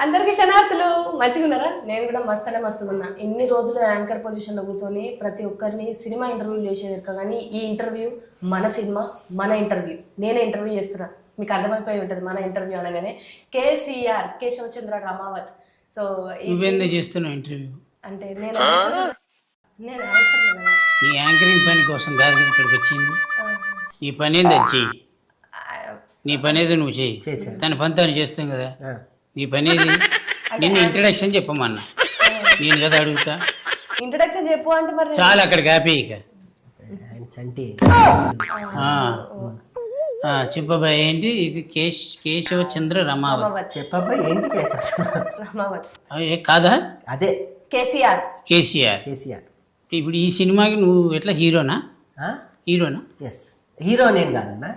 అందరికి శనార్థులు మంచిగా ఉన్నారా? నేను కూడా మస్తున్నా. ఇన్ని రోజులు యాంకర్ పొజిషన్లో కూర్చొని ప్రతి ఒక్కరిని సినిమా ఇంటర్వ్యూలు చేసేది కానీ ఈ ఇంటర్వ్యూ మన సినిమా మన ఇంటర్వ్యూ. నేనే ఇంటర్వ్యూ చేస్తున్నా, మీకు అర్థమైపోయి ఉంటుంది మన ఇంటర్వ్యూ అనగానే. కేసీఆర్ కేశవచంద్ర రమావత్. సో నువ్వేందో చేస్తున్నావు ఇంటర్వ్యూ అంటే నేను నీ యాంకరింగ్ పని కోసం కాదు ఇక్కడికి వచ్చింది. నీ పని ఏంది అది చెయ్యి, నీ పని ఏదో నువ్వు చెయ్యి. తన పని తను చేస్తాం కదా. నీ పని ఏది? నిన్ను ఇంట్రడక్షన్ చెప్పమన్నా, నేను కదా అడుగుతా. ఇంట్రడక్షన్ చెప్పు అంటే మరి చాలా అక్కడ కాపీ ఇక చెప్పబ్బా. ఏంటి ఇది? కేశవచంద్ర రమావత్. చెప్పబ్బా ఏంటి రమావత్ కాదా? అదే కేసీఆర్. కేసీఆర్. కేసీఆర్. ఇప్పుడు ఈ సినిమాకి నువ్వు ఎట్లా హీరోనా? హీరోనా? ఎస్, హీరో నేను కాదన్నా,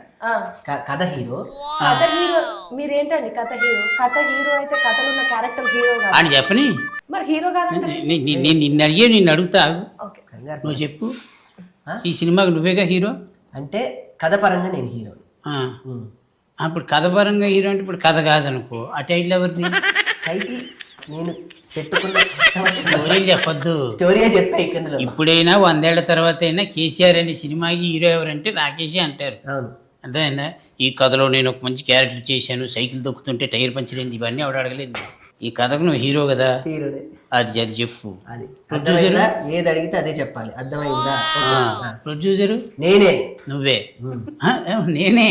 కథ హీరో. కథ హీరో మీరేంటండి? కథ హీరో. కథ హీరో అయితే కథలో ఉన్న క్యారెక్టర్ హీరో కాదు అని చెప్పని. మరి హీరో కాదంటే నేను నిన్ను అడిగే, నిన్ను అడుగుతా. నువ్వు చెప్పు, ఈ సినిమాకి నువ్వేగా హీరో అంటే కథ పరంగా నేను హీరో. ఇప్పుడు కథ పరంగా హీరో అంటే ఇప్పుడు కథ కాదనుకో, ఆ టైటిల్ ఎవరిది? టైటిల్ నేను పెట్టుకున్న స్టోరీ చెప్పొద్దు, స్టోరీ చెప్పా. ఇందులో ఇప్పుడైనా 100 ఏళ్ల తర్వాత అయినా కేసీఆర్ అనే సినిమాకి హీరో ఎవరంటే రాకేషే అంటారు. అవును, అర్థమైందా? ఈ కథలో నేను ఒక మంచి క్యారెక్టర్ చేశాను, సైకిల్ తొక్కుతుంటే టైర్ పంచర్ అయింది, ఇవన్నీ ఎవడు అడగలేదు. ఈ కథకు నువ్వు హీరో కదా, హీరోనే. అది చెప్పు. అది ప్రొడ్యూసర్ ఏది అడిగితే అదే చెప్పాలి, అర్థమైందా? ప్రొడ్యూసరు నేనే. నువ్వే? నేనే.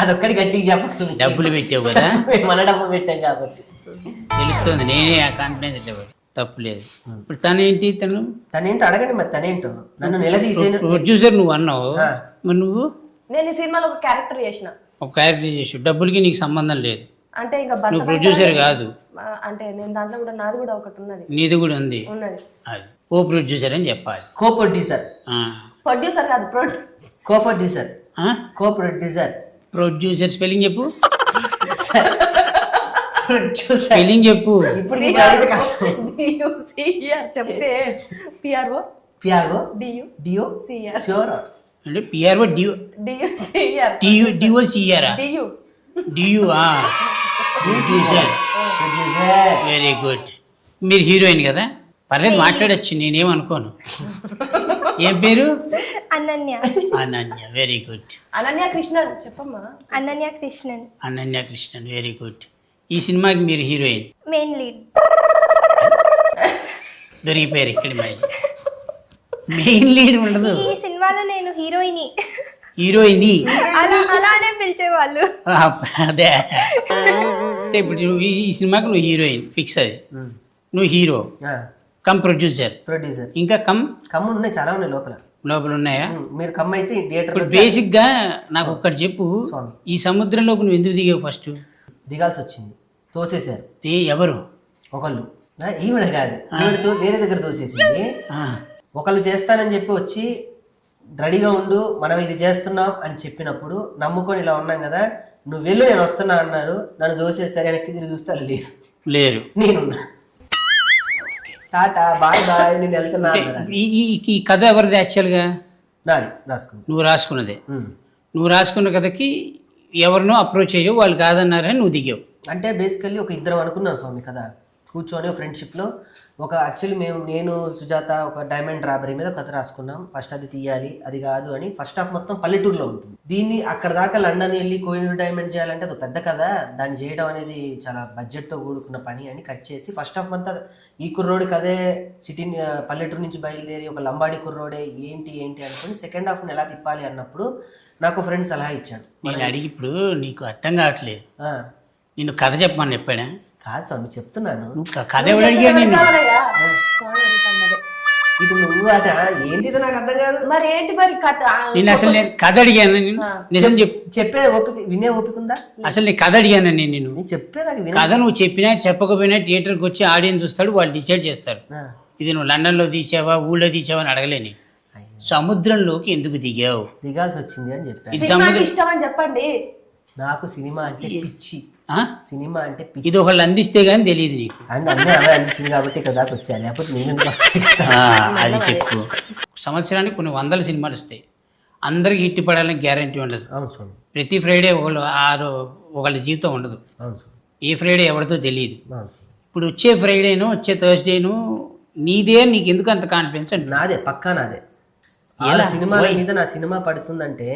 అదొక్కడి గట్టిగా చెప్పగలను. డబ్బులు పెట్టావు కదా, మన డబ్బులు పెట్టాం కాబట్టి తెలుస్తుంది. నేనే ఆ కాన్ఫిడెన్స్ ఇవ్వాలి, తప్పు లేదు. ఇప్పుడు తనేంటి? తనేంటో అడగండి మరి. తనేంటో నన్ను నిలదీసేను. ప్రొడ్యూసర్ నువ్వు అన్నావు, మరి నువ్వు? నేను ఈ సినిమాలో ఒక క్యారెక్టర్ చేసిన. ఒక క్యారెక్టర్ చేసి డబ్బులకి నీకు సంబంధం లేదు. అంటే ఇంకా నువ్వు ప్రొడ్యూసర్ కాదు. అంటే నేను దాంట్లో కూడా నాది కూడా ఒకటి ఉన్నది. నీది కూడా ఉంది. అది కో ప్రొడ్యూసర్ అని చెప్పాలి. కో ప్రొడ్యూసర్. ప్రొడ్యూసర్ కాదు, co producer. Co producer. Producer spelling చెప్పు. స్పెల్లింగ్ చెప్పు. ఇప్పుడు చెప్తే PRO PRO DU DO CR. Sure అంటే PRO DO DU CR. DO CR. DU DU. Producer. Very good. మీరు హీరోయిన్ కదా, పర్లేదు మాట్లాడచ్చు, నేనేమనుకోను. ఏం పేరు? అనన్య. Ananya, very good. అనన్య కృష్ణన్ చెప్పమ్మా. అనన్య కృష్ణన్. Ananya Krishnan, very good. ఈ సినిమాకి మీరు హీరోయిన్, మెయిన్ లీడ్. దొరికిపోయారు ఇక్కడ. మెయిన్ లీడ్ ఉండదు ఈ సినిమాలో, నేను హీరోయిన్. హీరోయిన్ అలానే పిలిచేవాళ్ళు. అదే అంటే ఇప్పుడు ఈ సినిమాకి నువ్వు హీరోయిన్ ఫిక్స్. అది నువ్వు హీరో కమ్ ప్రొడ్యూసర్. ప్రొడ్యూసర్ ఇంకా కమ్ ఉన్నాయి, చాలా ఉన్నాయి లోపల ఉన్నాయా? మీరు కమ్ అయితే థియేటర్. ఇప్పుడు బేసిక్ గా నాకు ఒక్కటి చెప్పు, ఈ సముద్రంలోకి నువ్వు ఎందుకు దిగావు? ఫస్ట్ దిగాల్సి వచ్చింది, తోసేశారు. ఎవరు? ఒకళ్ళు, ఈవిడ కాదు, ఈవిడతో వేరే దగ్గర తోసేసింది. ఒకళ్ళు చేస్తానని చెప్పి వచ్చి రెడీగా ఉండు, మనం ఇది చేస్తున్నాం అని చెప్పినప్పుడు నమ్ముకొని ఇలా ఉన్నాం కదా, నువ్వు వెళ్ళు నేను వస్తున్నా అన్నారు. నన్ను దోసేసారు, వెనక్కి తిరిగి చూస్తారు, లేరు. నేనున్నా, టాటా బాయ్ బాయ్, నేను వెళ్తున్నా. ఈ కథ ఎవరిది యాక్చువల్గా? నాది, రాసుకున్నా. నువ్వు రాసుకున్నదే. నువ్వు రాసుకున్న కథకి ఎవరినో అప్రోచ్ అయ్యావు, వాళ్ళు కాదన్నారని నువ్వు దిగావు. అంటే బేసికల్లీ ఒక ఇద్దరం అనుకున్నాం స్వామి కదా, కూర్చొని ఫ్రెండ్షిప్లో ఒక యాక్చువల్లీ నేను సుజాత ఒక డైమండ్ రాబరీ మీద కథ రాసుకున్నాం. ఫస్ట్ అది తీయాలి, అది కాదు అని. ఫస్ట్ హాఫ్ మొత్తం పల్లెటూరులో ఉంటుంది. దీన్ని అక్కడ దాకా లండన్ వెళ్ళి కోహినూర్ డైమండ్ చేయాలంటే అది పెద్ద కథ, దాన్ని చేయడం అనేది చాలా బడ్జెట్తో కూడుకున్న పని అని కట్ చేసి ఫస్ట్ హాఫ్ అంతా ఈ కుర్రోడి కథే, సిటీ పల్లెటూరు నుంచి బయలుదేరి ఒక లంబాడి కుర్రోడే ఏంటి అనుకుని సెకండ్ హాఫ్ని ఎలా తిప్పాలి అన్నప్పుడు నాకు ఫ్రెండ్ సలహా ఇచ్చాడు. నేను అడిగి ఇప్పుడు నీకు అర్థం కావట్లేదు, నిన్ను కథ చెప్పమని చెప్పాడా? కాదు స్వామి, చెప్తున్నాను. నువ్వు కథ ఎవరు అడిగా? ఇటు నువ్వు అట ఏంటి నాకు అర్థం కాదు. మరి ఏంటి మరి కథ? నేను అసలు నేను కథ అడిగాను, నిజం చెప్పే ఓపిక, వినే ఓపిక ఉందా? అసలు నేను కథ అడిగాను. నేను చెప్పేదాకా కథ నువ్వు చెప్పినా చెప్పకపోయినా థియేటర్కి వచ్చి ఆడియన్స్ చూస్తాడు, వాళ్ళు డిసైడ్ చేస్తారు. ఇది నువ్వు లండన్లో తీసావా, ఊళ్ళో తీసావా అని అడగలేని. సముద్రంలోకి ఎందుకు దిగావు? దిగాల్సి వచ్చింది అని చెప్పాను. సముద్రం ఇష్టం అని చెప్పండి. నాకు సినిమా అంటే పిచ్చి. సినిమా అంటే ఇది ఒకళ్ళు అందిస్తే గానీ తెలియదు నీకు. అండ్ అన్నీ అవే అందించింది కాబట్టి ఇక్కడ దాకా వచ్చా, లేకపోతే నేను ఎందుకు వస్తాను? అది చెప్పు. సంవత్సరానికి కొన్ని 100 సినిమాలు వస్తాయి, అందరికి హిట్ పడాలని గ్యారంటీ ఉండదు. అవును స్వామి. ప్రతి ఫ్రైడే ఒకళ్ళ జీవితం ఉండదు. అవును స్వామి. ఏ ఫ్రైడే ఎవరితో తెలియదు. అవును. ఇప్పుడు వచ్చే ఫ్రైడేను వచ్చే థర్స్డేను నీదే, నీకు ఎందుకు అంత కాన్ఫిడెన్స్ అంటే? నాదే, పక్కా నాదే. ఆ ఎలా? సినిమాల Why? మీద నా సినిమా పడుతుందంటే,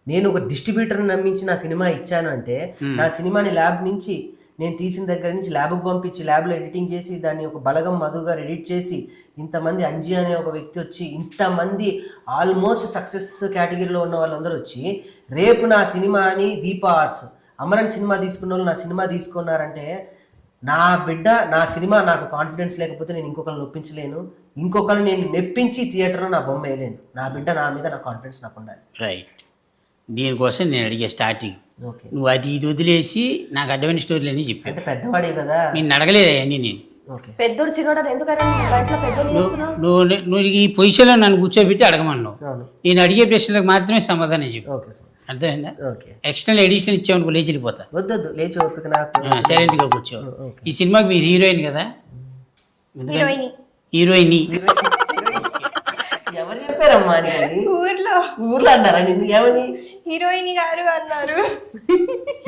నేను ఒక డిస్ట్రిబ్యూటర్ని నమ్మించి నా సినిమా ఇచ్చాను అంటే, నా సినిమాని ల్యాబ్ నుంచి నేను తీసిన దగ్గర నుంచి ల్యాబ్కి పంపించి ల్యాబ్లో ఎడిటింగ్ చేసి దాన్ని ఒక బలగం మధు గారు ఎడిట్ చేసి ఇంతమంది అంజీ అనే ఒక వ్యక్తి వచ్చి ఇంతమంది ఆల్మోస్ట్ సక్సెస్ కేటగిరీలో ఉన్న వాళ్ళందరూ వచ్చి రేపు నా సినిమాని దీపా ఆర్ట్స్ అమరన్ సినిమా తీసుకున్న వాళ్ళు నా సినిమా తీసుకున్నారంటే, నా బిడ్డ నా సినిమా నాకు కాన్ఫిడెన్స్ లేకపోతే నేను ఇంకొకరిని నొప్పించలేను, ఇంకొకరిని నేను నెప్పించి థియేటర్లో నా బొమ్మ వేయలేను. నా బిడ్డ నా మీద నా కాన్ఫిడెన్స్ నాకు ఉండాలి. రైట్. దీనికోసం నేను అడిగే స్టార్టింగ్, ఓకే. నువ్వు అది ఇది వదిలేసి నాకు అడ్డమైన స్టోరీలు అన్నీ చెప్పావు. అంటే పెద్దవాడే కదా. నేను అడగలేదు అవన్నీ. నేను ఓకే. పెద్దోడు చిన్నోడు ఎందుకని వయసులో పెద్దోడు చేస్తున్నావు? నువ్వు ఈ పొజిషన్లో నన్ను కూర్చోబెట్టి అడగమన్నావు. అవును. నేను అడిగే ప్రశ్నలకు మాత్రమే సమాధానం చెప్పు. Okay sir. అర్థమైందా? ఓకే. ఎక్స్టర్నల్ ఎడిషనల్ ఇచ్చామనుకో లేచి వెళ్ళిపోతా. వద్దొద్దు, లేచి ఓపిక నాకు. సైలెంట్గా కూర్చో. ఈ సినిమాకి మీరు హీరోయిన్ కదా? హీరోయిన్ హీరోయిన్ ఎవరు చెప్పారమ్మా నీకు? ఊర్లో అన్నారా నిన్ను ఏమని? హీరోయిన్ గారు అన్నారు.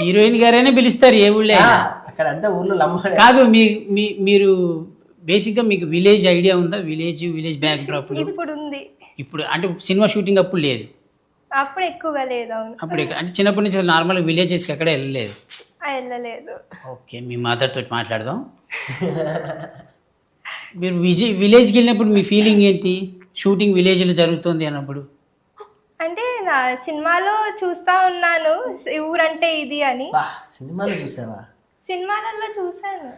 హీరోయిన్ గారైనా పిలుస్తారు ఏ ఊళ్ళో అయినా. అక్కడ అంతా ఊర్లో లమ్మాడే. కాదు, మీరు బేసిక్గా మీకు విలేజ్ ఐడియా ఉందా? విలేజ్ బ్యాక్ డ్రాప్ ఇప్పుడు ఉంది, ఇప్పుడు అంటే సినిమా షూటింగ్ అప్పుడు లేదు, అప్పుడు ఎక్కువగా లేదు. అవును, అప్పుడు అంటే చిన్నప్పటి నుంచి నార్మల్గా విలేజెస్కి ఎక్కడ వెళ్ళలేదు. వెళ్ళలేదు. ఓకే, మీ మదర్ తోటి మాట్లాడదాం. మీరు విలేజ్కి వెళ్ళినప్పుడు మీ ఫీలింగ్ ఏంటి? షూటింగ్ విలేజ్లో జరుగుతుంది అన్నప్పుడు. అంటే నా సినిమాలో చూస్తా ఉన్నాను ఊరంటే ఇది అని. బా, సినిమాలో చూసావా? సినిమాలలో చూసాను,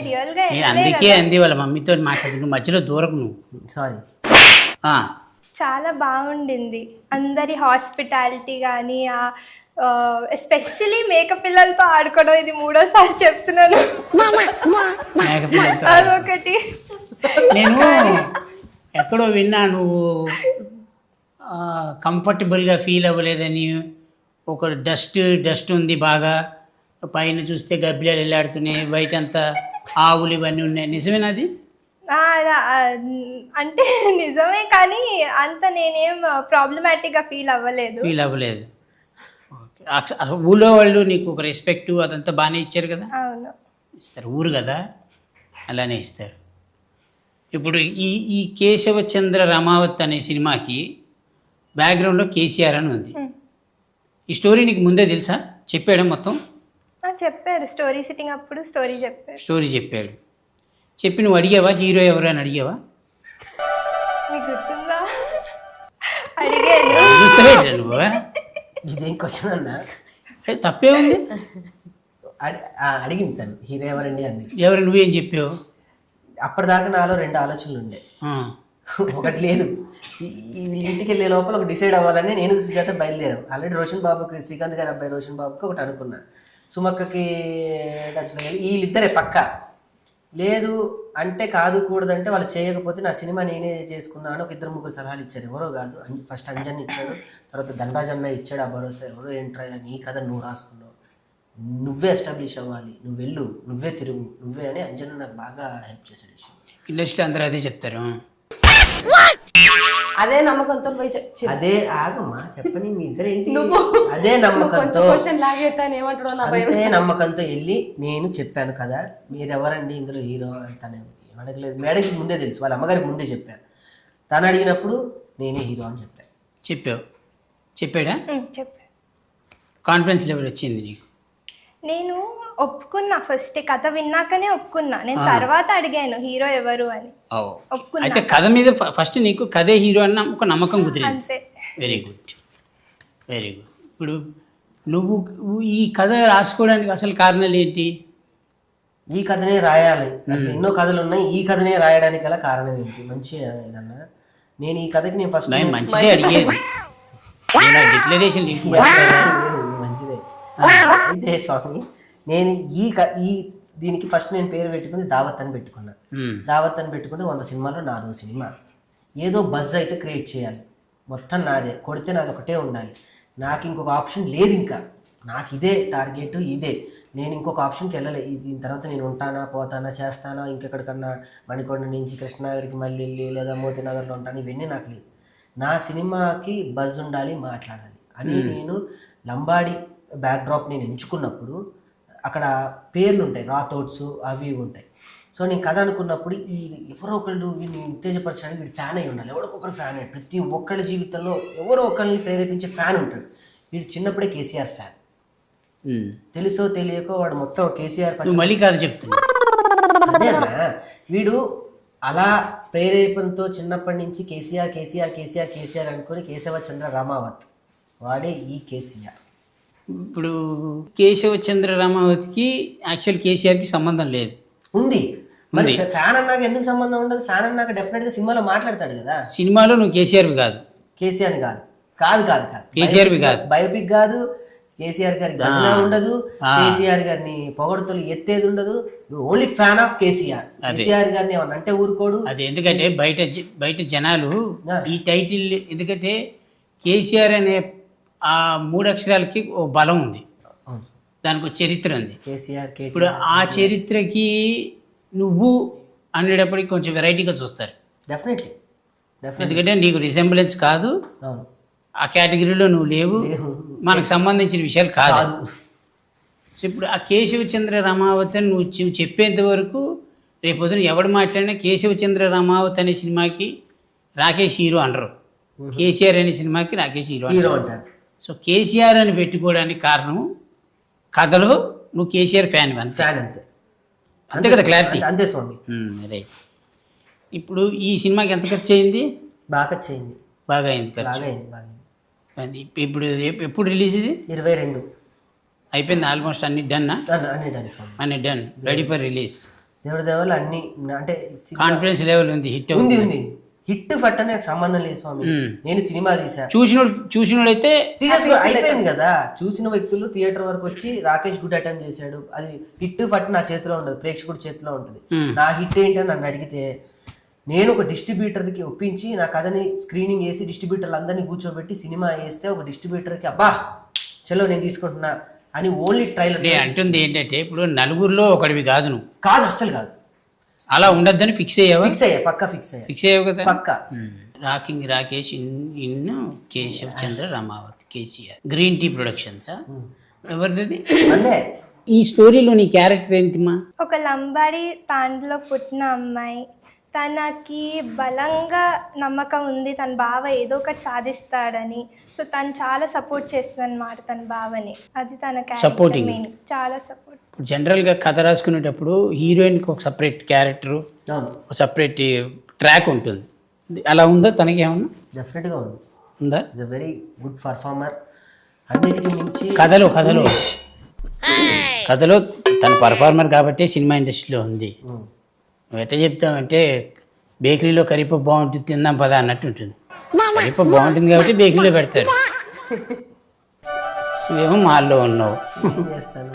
రియల్ గా నేను అందుకే అంది వాళ్ళ మమ్మీతో మాట్లాడి, నువ్వు మధ్యలో దూరకు నువ్వు. సారీ. చాలా బాగుండింది. అందరి హాస్పిటాలిటీ కానీ, ఎస్పెషలీ మేక పిల్లలతో ఆడుకోవడం, ఇది 3వ సారి చెప్తున్నాను. అదొకటి. నేను ఎక్కడో విన్నా నువ్వు కంఫర్టబుల్గా ఫీల్ అవ్వలేదని, ఒక డస్ట్ ఉంది బాగా, పైన చూస్తే గబ్బిలాలు వెళ్ళాడుతున్నాయి, బయట అంతా ఆవులు ఇవన్నీ ఉన్నాయి, నిజమేనా అది? అంటే నిజమే, కానీ అంత నేనేం ప్రాబ్లమాటిక్గా ఫీల్ అవ్వలేదు. ఓకే. అసలు ఊళ్ళో వాళ్ళు నీకు ఒక రెస్పెక్ట్ అదంతా బాగానే ఇచ్చారు కదా? అవును, ఇస్తారు, ఊరు కదా అలానే ఇస్తారు. ఇప్పుడు ఈ కేశవచంద్ర రమావత్ అనే సినిమాకి బ్యాక్గ్రౌండ్లో కేసీఆర్ అని ఉంది. ఈ స్టోరీ నీకు ముందే తెలుసా? చెప్పాడు మొత్తం? చెప్పారు, స్టోరీ సిట్టింగ్ అప్పుడు స్టోరీ చెప్పాడు. చెప్పి నువ్వు అడిగావా హీరో ఎవరు అని అడిగావా? మీకు గుర్తుందా? అడిగాను. గుర్తుపెట్టా నువ్వు? ఇదేం క్వశ్చన్ అన్నా? తప్పే ఉంది. అడిగింది తను, హీరో ఎవరండి అంది. ఎవరు? నువ్వేం చెప్పావు? అప్పటిదాకా నాలో 2 ఆలోచనలు ఉండే. ఒకటి లేదు, ఇంటికి వెళ్ళే లోపల ఒక డిసైడ్ అవ్వాలని నేను సుజాత బయలుదేరాం. ఆల్రెడీ రోషన్ బాబుకి, శ్రీకాంత్ గారి అబ్బాయి రోషన్ బాబుకి ఒకటి అనుకున్నా, సుమక్కకి టచ్లో వెళ్ళి వీళ్ళిద్దరే పక్క లేదు అంటే కాదు కూడదంటే వాళ్ళు చేయకపోతే నా సినిమా నేనే చేసుకున్నాను. ఒక 2-3 సలహాలు ఇచ్చారు, ఎవరో కాదు. ఫస్ట్ అంజన్ ఇచ్చాడు, తర్వాత ధనరాజన్న ఇచ్చాడు ఆ భరోసా. ఎవరో ఏంట్రా నీ కథ నువ్వు రాసుకున్నావు, నువ్వే ఎస్టాబ్లిష్ అవ్వాలి, నువ్వు వెళ్ళు, నువ్వే తిరుగు, నువ్వే అని అంజన్ నాకు బాగా హెల్ప్ చేశాడు. ఇండస్ట్రీ అందరూ అదే చెప్తారు. అదే నమ్మకంతో పోయి అదే ఆగమ్మా చెప్పని మీ ఇద్దరు ఏంటి? నువ్వు అదే నమ్మకంతో క్వశ్చన్ లాగేస్తాను ఏమంటాడో నా భయం. అదే నమ్మకంతో వెళ్ళి నేను చెప్పాను కదా, మీరెవరండి ఇందులో హీరో తనే అడగలేదు. మేడంకి ముందే తెలుసు, వాళ్ళ అమ్మగారికి ముందే చెప్పాను. తను అడిగినప్పుడు నేనే హీరో అని చెప్పాను. చెప్పాడా? చెప్పాను. కాన్ఫిడెన్స్ లెవెల్ వచ్చింది నీకు? నేను ఒప్పుకున్నా, ఫస్ట్ కథ విన్నాకనే ఒప్పుకున్నా. నేను తర్వాత అడిగాను హీరో ఎవరు అని. ఒప్పుకున్నా. అయితే కథ మీద ఫస్ట్ నీకు కథే హీరో అన్న ఒక నమ్మకం కుదిరింది. అంతే. Very good. ఇప్పుడు నువ్వు ఈ కథ రాసుకోవడానికి అసలు కారణాలు ఏంటి? ఈ కథనే రాయాలి, అసలు ఎన్నో కథలు ఉన్నాయి, ఈ కథనే రాయడానికి గల కారణం ఏంటి? మంచి ఏదన్నా నేను ఈ కథకి నేను ఫస్ట్ మంచిదే అడిగేది, డిక్లరేషన్ మంచిదే. అయితే స్వామి, నేను ఈ దీనికి ఫస్ట్ నేను పేరు పెట్టుకుని దావత్ అని పెట్టుకున్నా. దావత్ అని పెట్టుకుంటే 100 సినిమాల్లో నాదో సినిమా. ఏదో బజ్ అయితే క్రియేట్ చేయాలి, మొత్తం నాదే, కొడితే నాది ఒకటే ఉండాలి, నాకు ఇంకొక ఆప్షన్ లేదు. ఇంకా నాకు ఇదే టార్గెట్, ఇదే. నేను ఇంకొక ఆప్షన్కి వెళ్ళలే. దీని తర్వాత నేను ఉంటానా, పోతానా, చేస్తానా, ఇంకెక్కడికన్నా మణికొండ నుంచి కృష్ణనగర్కి మళ్ళీ వెళ్ళి లేదా మోతీనగర్లో ఉంటాను, ఇవన్నీ నాకు లేదు. నా సినిమాకి బజ్ ఉండాలి, మాట్లాడాలి అని నేను లంబాడి బ్యాక్డ్రాప్ నేను ఎంచుకున్నప్పుడు అక్కడ పేర్లు ఉంటాయి, రాథోడ్స్ అవి ఇవి ఉంటాయి. సో నేను కథ అనుకున్నప్పుడు ఈ ఎవరో ఒకళ్ళు వీడిని ఉత్తేజపరచడానికి వీడు ఫ్యాన్ అయి ఉండాలి, ఎవరికొకరు ఫ్యాన్ అయ్యి, ప్రతి ఒక్కళ్ళ జీవితంలో ఎవరో ఒకరిని ప్రేరేపించే ఫ్యాన్ ఉంటాడు. వీడు చిన్నప్పుడే కేసీఆర్ ఫ్యాన్, తెలుసో తెలియకో వాడు మొత్తం కేసీఆర్ నువ్వు మళ్ళీ కాదు చెప్తున్నా. అదేనా వీడు అలా ప్రేరేపణతో చిన్నప్పటి నుంచి కేసీఆర్ కేసీఆర్ కేసీఆర్ కేసీఆర్ అనుకుని కేశవచంద్ర రామావత్ వాడే ఈ కేసీఆర్. ఇప్పుడు కేశవచంద్ర రామావతికి యాక్చువల్ కేసీఆర్కి సంబంధం లేదు. ఉంది మరి ఫ్యాన్ అన్నాక ఎందుకు సంబంధం ఉండదు? ఫ్యాన్ అన్నాక డెఫినెట్ గా సినిమాలో మాట్లాడతాడు కదా. సినిమాలో నువ్వు కేసీఆర్వి కాదు, కేసీఆర్ కాదు కాదు కాదు కాదు కేసీఆర్వి కాదు, బయోపిక్ కాదు, కేసీఆర్ గారి గజన ఉండదు, కేసీఆర్ గారిని పొగడుతలు ఎత్తేది ఉండదు, only fan of KCR. KCR గారిని ఏమన్నా అంటే ఊరుకోడు. అది ఎందుకంటే బయట జనాలు ఈ టైటిల్, ఎందుకంటే కేసీఆర్ అనే ఆ 3 అక్షరాలకి ఓ బలం ఉంది, దానికి ఒక చరిత్ర ఉంది. కేసీఆర్ ఇప్పుడు ఆ చరిత్రకి నువ్వు అనేటప్పటికి కొంచెం వెరైటీగా చూస్తారు. డెఫినెట్లీ ఎందుకంటే నీకు రిసెంబ్లెన్స్ కాదు, అవును, ఆ కేటగిరీలో నువ్వు లేవు, మనకు సంబంధించిన విషయాలు కాదు. సో ఇప్పుడు ఆ కేశవచంద్ర రామావతి నువ్వు చెప్పేంత వరకు రేపొద్దున ఎవడు మాట్లాడినా కేశవచంద్ర రామావతి అనే సినిమాకి రాకేష్ హీరో అనరు, కేసీఆర్ అనే సినిమాకి రాకేష్ హీరో అంటారు. సో కేసీఆర్ అని పెట్టుకోవడానికి కారణం కథలో నువ్వు కేసీఆర్ ఫ్యాన్ ఫ్యాన్ అంతే అంతే కదా, క్లారిటీ అంతే స్వామి. రైట్. ఇప్పుడు ఈ సినిమాకి ఎంత ఖర్చు అయింది? బాగా చేయింది, బాగా అయింది ఖర్చు. బాగా అయింది, బాగా అయింది. ఇప్పుడు ఎప్పుడు రిలీజ్ ఇది? 22 అయిపోయింది ఆల్మోస్ట్, అన్ని డన్, అన్ని డన్ స్వామి, అన్ని డన్, రెడీ ఫర్ రిలీజ్. దేవుడి దేవాలు అన్ని అంటే కాన్ఫిడెన్స్ లెవెల్ ఉంది, హిట్ ఉంది ఉంది. హిట్ ఫట్ అనే సంబంధం లేదు స్వామి. నేను సినిమా చూసినోడైతే అయిపోయింది కదా. చూసిన వ్యక్తులు థియేటర్ వరకు వచ్చి రాకేష్ గుడ్ అటెంప్ట్ చేశాడు, అది హిట్ ఫట్ నా చేతిలో ఉండదు, ప్రేక్షకుడి చేతిలో ఉంటుంది. నా హిట్ ఏంటని నన్ను అడిగితే నేను ఒక డిస్ట్రిబ్యూటర్కి ఒప్పించి నా కథని స్క్రీనింగ్ చేసి డిస్ట్రిబ్యూటర్లు అందరినీ కూర్చోబెట్టి సినిమా వేస్తే ఒక డిస్ట్రిబ్యూటర్కి అబ్బా చలో నేను తీసుకుంటున్నా అని ఓన్లీ ట్రైలర్ అంటుంది ఏంటంటే, ఇప్పుడు నలుగురిలో ఒకటివి కాదు నువ్వు, కాదు అస్సలు కాదు, అలా ఉండద్దని ఫిక్స్ అయ్యావా? పక్కా ఫిక్స్ అయ్యావు కదా పక్కా. Rocking Rakesh in Keshav Chandra Ramavath, KCR, green tea productions. ఎవరిది అదే ఈ స్టోరీలో నీ క్యారెక్టర్ ఏంటిమా? ఒక లంబాడి తాండ్లో పుట్టిన అమ్మాయి, తనకి బలంగా నమ్మకం ఉంది తన బావ ఏదో ఒకటి సాధిస్తాడని. సో తను చాలా సపోర్ట్ చేస్తుంది అన్నమాట తన బావని, అది తన సపోర్టింగ్, చాలా సపోర్ట్. జనరల్గా కథ రాసుకునేటప్పుడు హీరోయిన్కి ఒక సపరేట్ క్యారెక్టరు, ఒక సపరేట్ ట్రాక్ ఉంటుంది, అలా ఉందా తనకి ఏమన్నా? డెఫినెట్గా ఉంది, ఉందా? Is a very good performer. అన్నిటికీ మించి కథలో తన పర్ఫార్మర్ కాబట్టి సినిమా ఇండస్ట్రీలో ఉంది. నువ్వు ఎట్లా చెప్తావంటే బేకరీలో కరిపప్పు బాగుంటుంది తిందాం పదా అన్నట్టు ఉంటుంది. కరిపప్పు బాగుంటుంది కాబట్టి బేకరీలో పెడతాడు, నువ్వేమో మాల్లో ఉన్నావు, చేస్తాను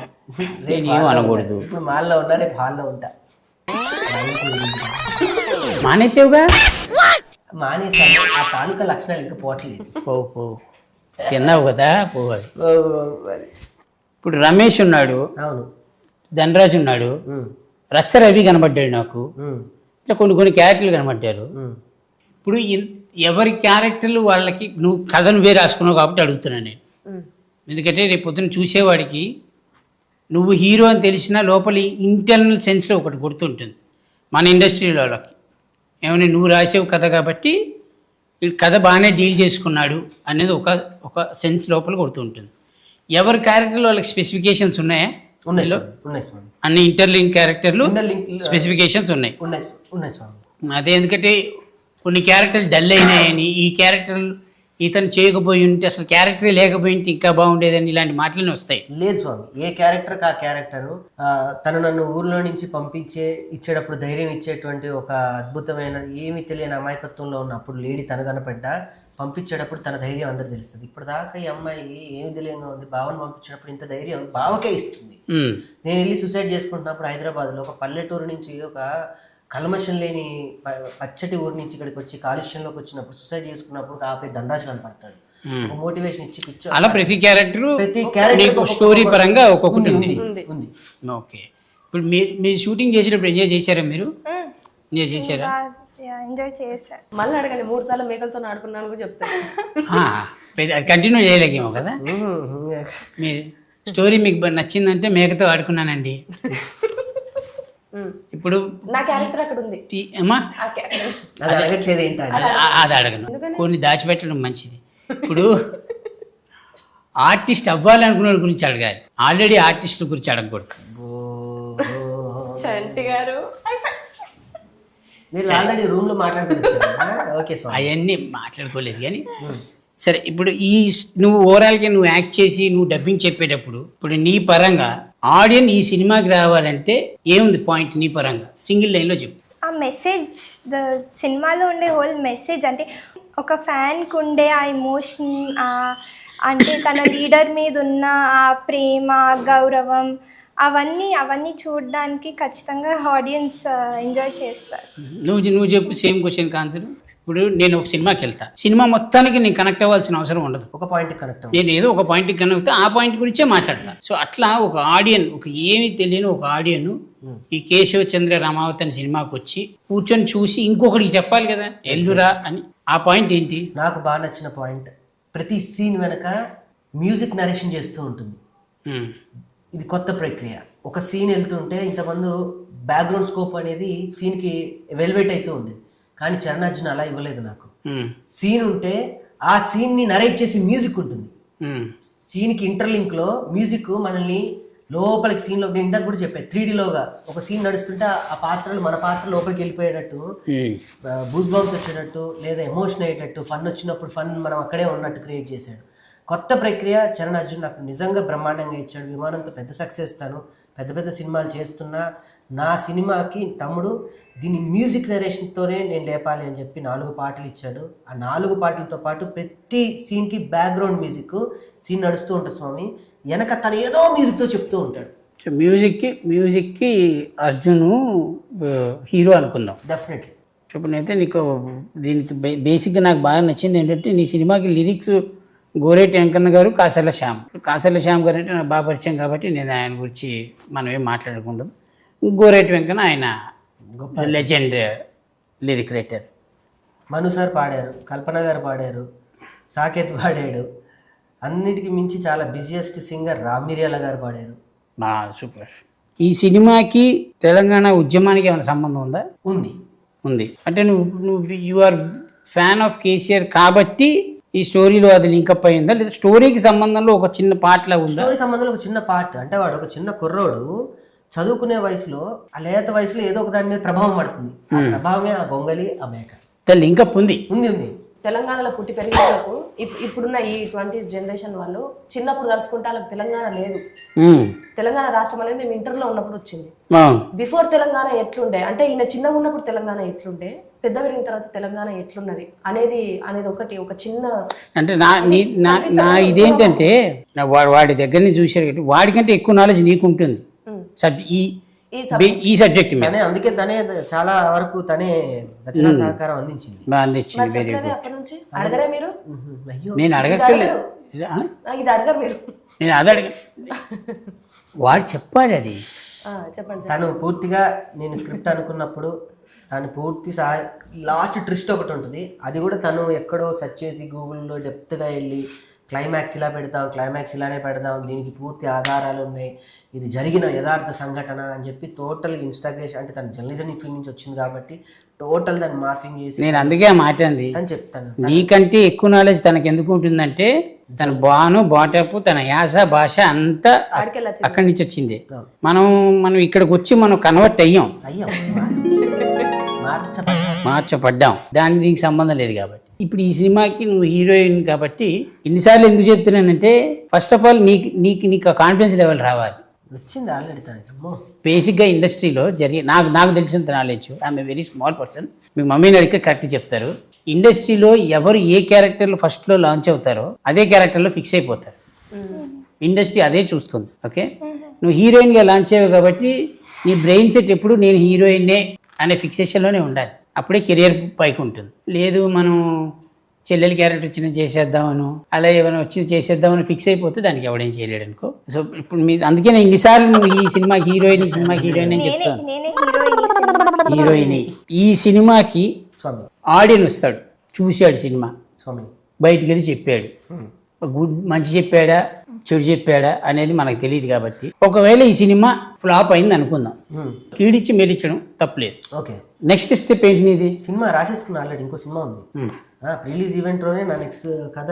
నేనేమో అనకూడదు. ఇప్పుడు మాల్లో ఉన్నా, రేపు హాల్లో ఉంటా. మానేసావుగా? మానేసాను, ఆ తాలూక లక్షణాలు ఇంకా పోవట్లేదు. పో తిన్నావు కదా పోవాలి. ఇప్పుడు రమేష్ ఉన్నాడు, అవును, ధనరాజు ఉన్నాడు, రచ్చ రవి కనబడ్డాడు, నాకు ఇట్లా కొన్ని క్యారెక్టర్లు కనబడ్డారు. ఇప్పుడు ఎవరి క్యారెక్టర్లు వాళ్ళకి, నువ్వు కథ నువ్వే రాసుకున్నావు కాబట్టి అడుగుతున్నాను నేను. ఎందుకంటే రేపు పొద్దున్న చూసేవాడికి నువ్వు హీరో అని తెలిసినా లోపల ఇంటర్నల్ సెన్స్లో ఒకటి గుర్తుంటుంది మన ఇండస్ట్రీలో వాళ్ళకి. ఏమైనా నువ్వు రాసేవు కథ కాబట్టి ఈ కథ బాగానే డీల్ చేసుకున్నాడు అనేది ఒక సెన్స్ లోపల గుర్తుంటుంది. ఎవరి క్యారెక్టర్లో వాళ్ళకి స్పెసిఫికేషన్స్ ఉన్నాయా? ఉన్నాయి. అన్ని ఇంటర్లింక్ క్యారెక్టర్లు స్పెసిఫికేషన్స్ ఉన్నాయి. అదే ఎందుకంటే కొన్ని క్యారెక్టర్లు డల్ అయినాయని, ఈ క్యారెక్టర్లు ఇతను చేయకపోయి ఉంటే అసలు క్యారెక్టరే లేకపోయి ఉంటే ఇంకా బాగుండేదని ఇలాంటి మాటలనే వస్తాయి. లేదు స్వామి, ఏ క్యారెక్టర్ ఆ క్యారెక్టరు తను నన్ను ఊర్లో నుంచి ఇచ్చేటప్పుడు ధైర్యం ఇచ్చేటువంటి ఒక అద్భుతమైన ఏమీ తెలియని అమాయకత్వంలో ఉన్నప్పుడు లేడీ తను కనపడ్డా పంపించేటప్పుడు తన ధైర్యం అందరూ తెలుస్తుంది. ఇప్పుడు దాకా ఈ అమ్మాయి ఏమి తెలియని ఉంది, బావని పంపించేటప్పుడు ఇంత ధైర్యం బావకే ఇస్తుంది. నేను వెళ్ళి సూసైడ్ చేసుకుంటున్నప్పుడు హైదరాబాద్లో ఒక పల్లెటూరు నుంచి ఒక కల్మషం లేని పచ్చటి ఊరి నుంచి ఇక్కడికి వచ్చి కాలుష్యంలోకి వచ్చినప్పుడు సూసైడ్ చేసుకున్నప్పుడు ఆపై ధనరాజు కనపడతాడు, ఒక మోటివేషన్ ఇచ్చి పిక్చర్. అలా ప్రతి క్యారెక్టర్ స్టోరీ పరంగా ఒక్కొక్కటి ఉంది. ఓకే, ఇప్పుడు మీరు షూటింగ్ చేసేటప్పుడు ఎంజాయ్ చేశారా? మీరు ఎంజాయ్ చేశారా? ఎంజాయ్ చేశారు. మళ్ళీ అడగండి, 3 సార్లు మేకలతో ఆడుకున్నాను కూడా చెప్తాను. అది కంటిన్యూ చేయలేకేమో కదా మీరు. స్టోరీ మీకు నచ్చిందంటే మేకతో ఆడుకున్నానండి. ఇప్పుడు నా క్యారెక్టర్ అక్కడ ఉంది. అమ్మా ఆ character. అది అడగట్లేదు ఏంటి అని. అది అడగను, కొన్ని దాచిపెట్టడం మంచిది. ఇప్పుడు ఆర్టిస్ట్ అవ్వాలనుకున్న గురించి అడగాలి, ఆల్రెడీ ఆర్టిస్టుల గురించి అడగకూడదు. చంటి గారు మీరు ఆల్రెడీ రూమ్ లో మాట్లాడుకుంటున్నారు. ఓకే స్వామి. అవన్నీ మాట్లాడుకోలేదు కానీ సరే. ఇప్పుడు నువ్వు ఓవరాల్గా నువ్వు యాక్ట్ చేసి నువ్వు డబ్బింగ్ చెప్పేటప్పుడు ఇప్పుడు నీ పరంగా ఆడియన్స్ ఈ సినిమాకి రావాలంటే ఏముంది పాయింట్ నీ పరంగా సింగిల్ లైన్లో చెప్పు. ఆ మెసేజ్, సినిమాలో ఉండే హోల్ మెసేజ్ అంటే ఒక ఫ్యాన్కి ఉండే ఆ ఎమోషన్, అంటే తన లీడర్ మీద ఉన్న ఆ ప్రేమ, గౌరవం, అవన్నీ చూడడానికి ఖచ్చితంగా ఆడియన్స్ ఎంజాయ్ చేస్తారు. నువ్వు చెప్పు సేమ్ క్వశ్చన్ ఆన్సర్. ఇప్పుడు నేను ఒక సినిమాకి వెళ్తా, సినిమా మొత్తానికి నేను కనెక్ట్ అవ్వాల్సిన అవసరం ఉండదు. ఒక పాయింట్ కనెక్ట్ నేను ఏదో ఒక పాయింట్కి కనెక్ట్ అవుతా, ఆ పాయింట్ గురించే మాట్లాడతా. సో అట్లా ఒక ఆడియన్, ఒక ఏమీ తెలియని ఒక ఆడియన్ ఈ కేశవచంద్ర రామావతి అనే సినిమాకి వచ్చి కూర్చొని చూసి ఇంకొకటికి చెప్పాలి కదా ఎల్లురా అని. ఆ పాయింట్ ఏంటి? నాకు బాగా నచ్చిన పాయింట్, ప్రతి సీన్ వెనక మ్యూజిక్ నరేషన్ చేస్తూ ఉంటుంది. ఇది కొత్త ప్రక్రియ. ఒక సీన్ వెళ్తుంటే ఇంతమంది బ్యాక్గ్రౌండ్ స్కోప్ అనేది సీన్కి వెల్వేట్ అవుతూ ఉంది, కానీ చరణార్జున అలా ఇవ్వలేదు నాకు. సీన్ ఉంటే ఆ సీన్ని నరేట్ చేసి మ్యూజిక్ ఉంటుంది. సీన్కి ఇంటర్లింక్లో మ్యూజిక్ మనల్ని లోపలికి సీన్లో, నేను ఇందాక కూడా చెప్పాను 3Dలోగా ఒక సీన్ నడుస్తుంటే ఆ పాత్రలు మన పాత్ర లోపలికి వెళ్ళిపోయేటట్టు, బూస్ బాంబ్స్ వచ్చేటట్టు, లేదా ఎమోషన్ అయ్యేటట్టు, ఫన్ వచ్చినప్పుడు ఫన్ మనం అక్కడే ఉన్నట్టు క్రియేట్ చేశాడు. కొత్త ప్రక్రియ. చరణ్ అర్జున్ నాకు నిజంగా బ్రహ్మాండంగా ఇచ్చాడు. విమానంతో పెద్ద సక్సెస్, తాను పెద్ద పెద్ద సినిమాలు చేస్తున్నా నా సినిమాకి తమ్ముడు దీని మ్యూజిక్ నరేషన్తోనే నేను లేపాలి అని చెప్పి 4 పాటలు ఇచ్చాడు. ఆ 4 పాటలతో పాటు ప్రతి సీన్కి బ్యాక్గ్రౌండ్ మ్యూజిక్, సీన్ నడుస్తూ ఉంటుంది స్వామి, వెనక తను ఏదో మ్యూజిక్తో చెప్తూ ఉంటాడు. మ్యూజిక్కి అర్జును హీరో అనుకుందాం. డెఫినెట్లీ. ఇప్పుడైతే నీకు దీనికి బేసిక్గా నాకు బాగా నచ్చింది ఏంటంటే నీ సినిమాకి లిరిక్స్ గోరేటి వెంకన్న గారు, కాసర్ల శ్యామ్ గారు అంటే నాకు బాగా పరిచయం కాబట్టి నేను ఆయన గురించి మనం ఏం మాట్లాడకూడదు. గోరేటి వెంకన్న ఆయన గొప్ప లెజెండ్ లిరిక్ రైటర్. మను సార్ పాడారు, కల్పన గారు పాడారు, సాకేత్ పాడాడు, అన్నిటికీ మించి చాలా బిజియెస్ట్ సింగర్ రామిర్యాల గారు పాడారు. సూపర్. ఈ సినిమాకి తెలంగాణ ఉద్యమానికి ఏమైనా సంబంధం ఉందా? ఉంది. అంటే నువ్వు you are fan of KCR కాబట్టి ఈ స్టోరీలో అది లింకప్ అయిందా, లేదా స్టోరీకి సంబంధంలో ఒక చిన్న పాటలా ఉందా? స్టోరీ సంబంధంలో ఒక చిన్న పార్ట్ అంటే వాడు ఒక చిన్న కుర్రోడు చదువుకునే వయసులో, ఆ లేత వయసులో ఏదో ఒక దాని మీద ప్రభావం పడుతుంది. ఆ ప్రభావమే ఆ గొంగలి, ఆ మేక. లింకప్ ఉంది. తెలంగాణలో పుట్టి పెరిగిన వాళ్ళకు ఇప్పుడున్న ఈ 20s జనరేషన్ వాళ్ళు చిన్నప్పుడు కలుసుకుంటే వాళ్ళకి తెలంగాణ లేదు. తెలంగాణ రాష్ట్రం అనేది మేము ఇంటర్లో ఉన్నప్పుడు వచ్చింది. బిఫోర్ తెలంగాణ ఎట్లుండే అంటే ఈయన చిన్నగా ఉన్నప్పుడు తెలంగాణ ఎట్లుండే, పెద్ద పెరిగిన తర్వాత తెలంగాణ ఎట్లున్నది అనేది ఒకటి ఒక చిన్న అంటే నా ఇదేంటంటే వాడి దగ్గర నుంచి చూసారు, వాడికంటే ఎక్కువ నాలెడ్జ్ నీకు ఉంటుంది ఈ సబ్జెక్ట్ మీద. అందుకే తనే చాలా వరకు తనే రచనా సహకారం అందించింది. అడగరే మీరు? నేను అడగక్కర్లేదు, ఇది అడగరు మీరు. నేను అది అడగ, వాడు చెప్పాలి అది. చెప్పండి. తను పూర్తిగా నేను స్క్రిప్ట్ అనుకున్నప్పుడు తను పూర్తి లాస్ట్ ట్విస్ట్ ఒకటి ఉంటుంది, అది కూడా తను ఎక్కడో సెర్చ్ చేసి గూగుల్లో డెప్త్గా వెళ్ళి క్లైమాక్స్ ఇలా పెడతాం, క్లైమాక్స్ ఇలానే పెడదాం, దీనికి పూర్తి ఆధారాలు ఉన్నాయి, ఇది జరిగిన యథార్థ సంఘటన అని చెప్పి టోటల్ ఇన్స్టాగ్రేషన్, అంటే తన జర్నలిజం ఫీల్డ్ నుంచి వచ్చింది కాబట్టి టోటల్ దాన్ని మార్ఫింగ్ చేసి. నేను అందుకే మాట్లాడింది అని చెప్తాను. నీకంటే ఎక్కువ నాలెడ్జ్ తనకు ఎందుకు ఉంటుందంటే తన బాటపు తన యాస భాష అంతా అక్కడి నుంచి వచ్చింది. మనం ఇక్కడికి వచ్చి మనం కన్వర్ట్ అయ్యాం, మార్చపడ్డాం, దానికి దీనికి సంబంధం లేదు కాబట్టి. ఇప్పుడు ఈ సినిమాకి నువ్వు హీరోయిన్ కాబట్టి ఇన్నిసార్లు ఎందుకు చెప్తున్నానంటే ఫస్ట్ ఆఫ్ ఆల్ నీకు కాన్ఫిడెన్స్ లెవెల్ రావాలి. వచ్చింది ఆల్రెడీ. బేసిక్గా ఇండస్ట్రీలో నాకు తెలిసినంత knowledge, I'm a very small person, మీ మమ్మీని అడిగితే కరెక్ట్ చెప్తారు. ఇండస్ట్రీలో ఎవరు ఏ క్యారెక్టర్లో ఫస్ట్లో లాంచ్ అవుతారో అదే క్యారెక్టర్లో ఫిక్స్ అయిపోతారు. ఇండస్ట్రీ అదే చూస్తుంది. ఓకే, నువ్వు హీరోయిన్గా లాంచ్ అయ్యావు కాబట్టి నీ బ్రెయిన్ సెట్ ఎప్పుడు నేను హీరోయిన్నే అనే ఫిక్సేషన్లోనే ఉండాలి, అప్పుడే కెరియర్ పైకి ఉంటుంది. లేదు మనం చెల్లెలి క్యారెక్టర్ వచ్చిన చేసేద్దామను, అలా ఏమైనా వచ్చి చేసేద్దామని ఫిక్స్ అయిపోతే దానికి ఎవడేం చేయలేడు అనుకో. సో ఇప్పుడు అందుకే నేను ఇన్నిసార్లు నువ్వు ఈ సినిమా హీరోయిన్, ఈ సినిమా హీరోయిన్ అని చెప్తాను. హీరోయిన్ ఈ సినిమాకి ఆడియన్స్ వస్తాడు, చూశాడు సినిమా, బయటికి వెళ్ళి చెప్పాడు, మంచి చెప్పాడా చెడు చెప్పాడా అనేది మనకు తెలియదు కాబట్టి ఒకవేళ ఈ సినిమా ఫ్లాప్ అయింది అనుకుందాం, కీడిచ్చి మెరిచడం తప్పలేదు. ఓకే, నెక్స్ట్ స్టెప్ ఏంటి నీది? సినిమా రాసేసుకున్నా ఆల్రెడీ, ఇంకో సినిమా ఉంది. రిలీజ్ ఈవెంట్లోనే నా నెక్స్ట్ కథ,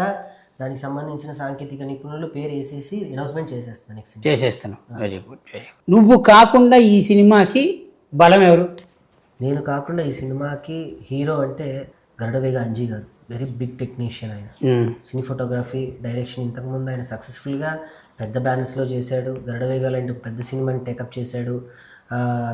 దానికి సంబంధించిన సాంకేతిక నిపుణులు పేరు వేసేసి అనౌన్స్మెంట్ చేసేస్తాను. నెక్స్ట్ చేసేస్తాను. Very good, very good. నువ్వు కాకుండా ఈ సినిమాకి బలం ఎవరు? నేను కాకుండా ఈ సినిమాకి హీరో అంటే గరుడవేగ అంజీ గారు. వెరీ బిగ్ టెక్నీషియన్ ఆయన. సినీ ఫోటోగ్రఫీ, డైరెక్షన్ ఇంతకుముందు ఆయన సక్సెస్ఫుల్గా పెద్ద బ్యానర్స్లో చేశాడు. గరుడవేగ లాంటి పెద్ద సినిమాని టేకప్ చేశాడు.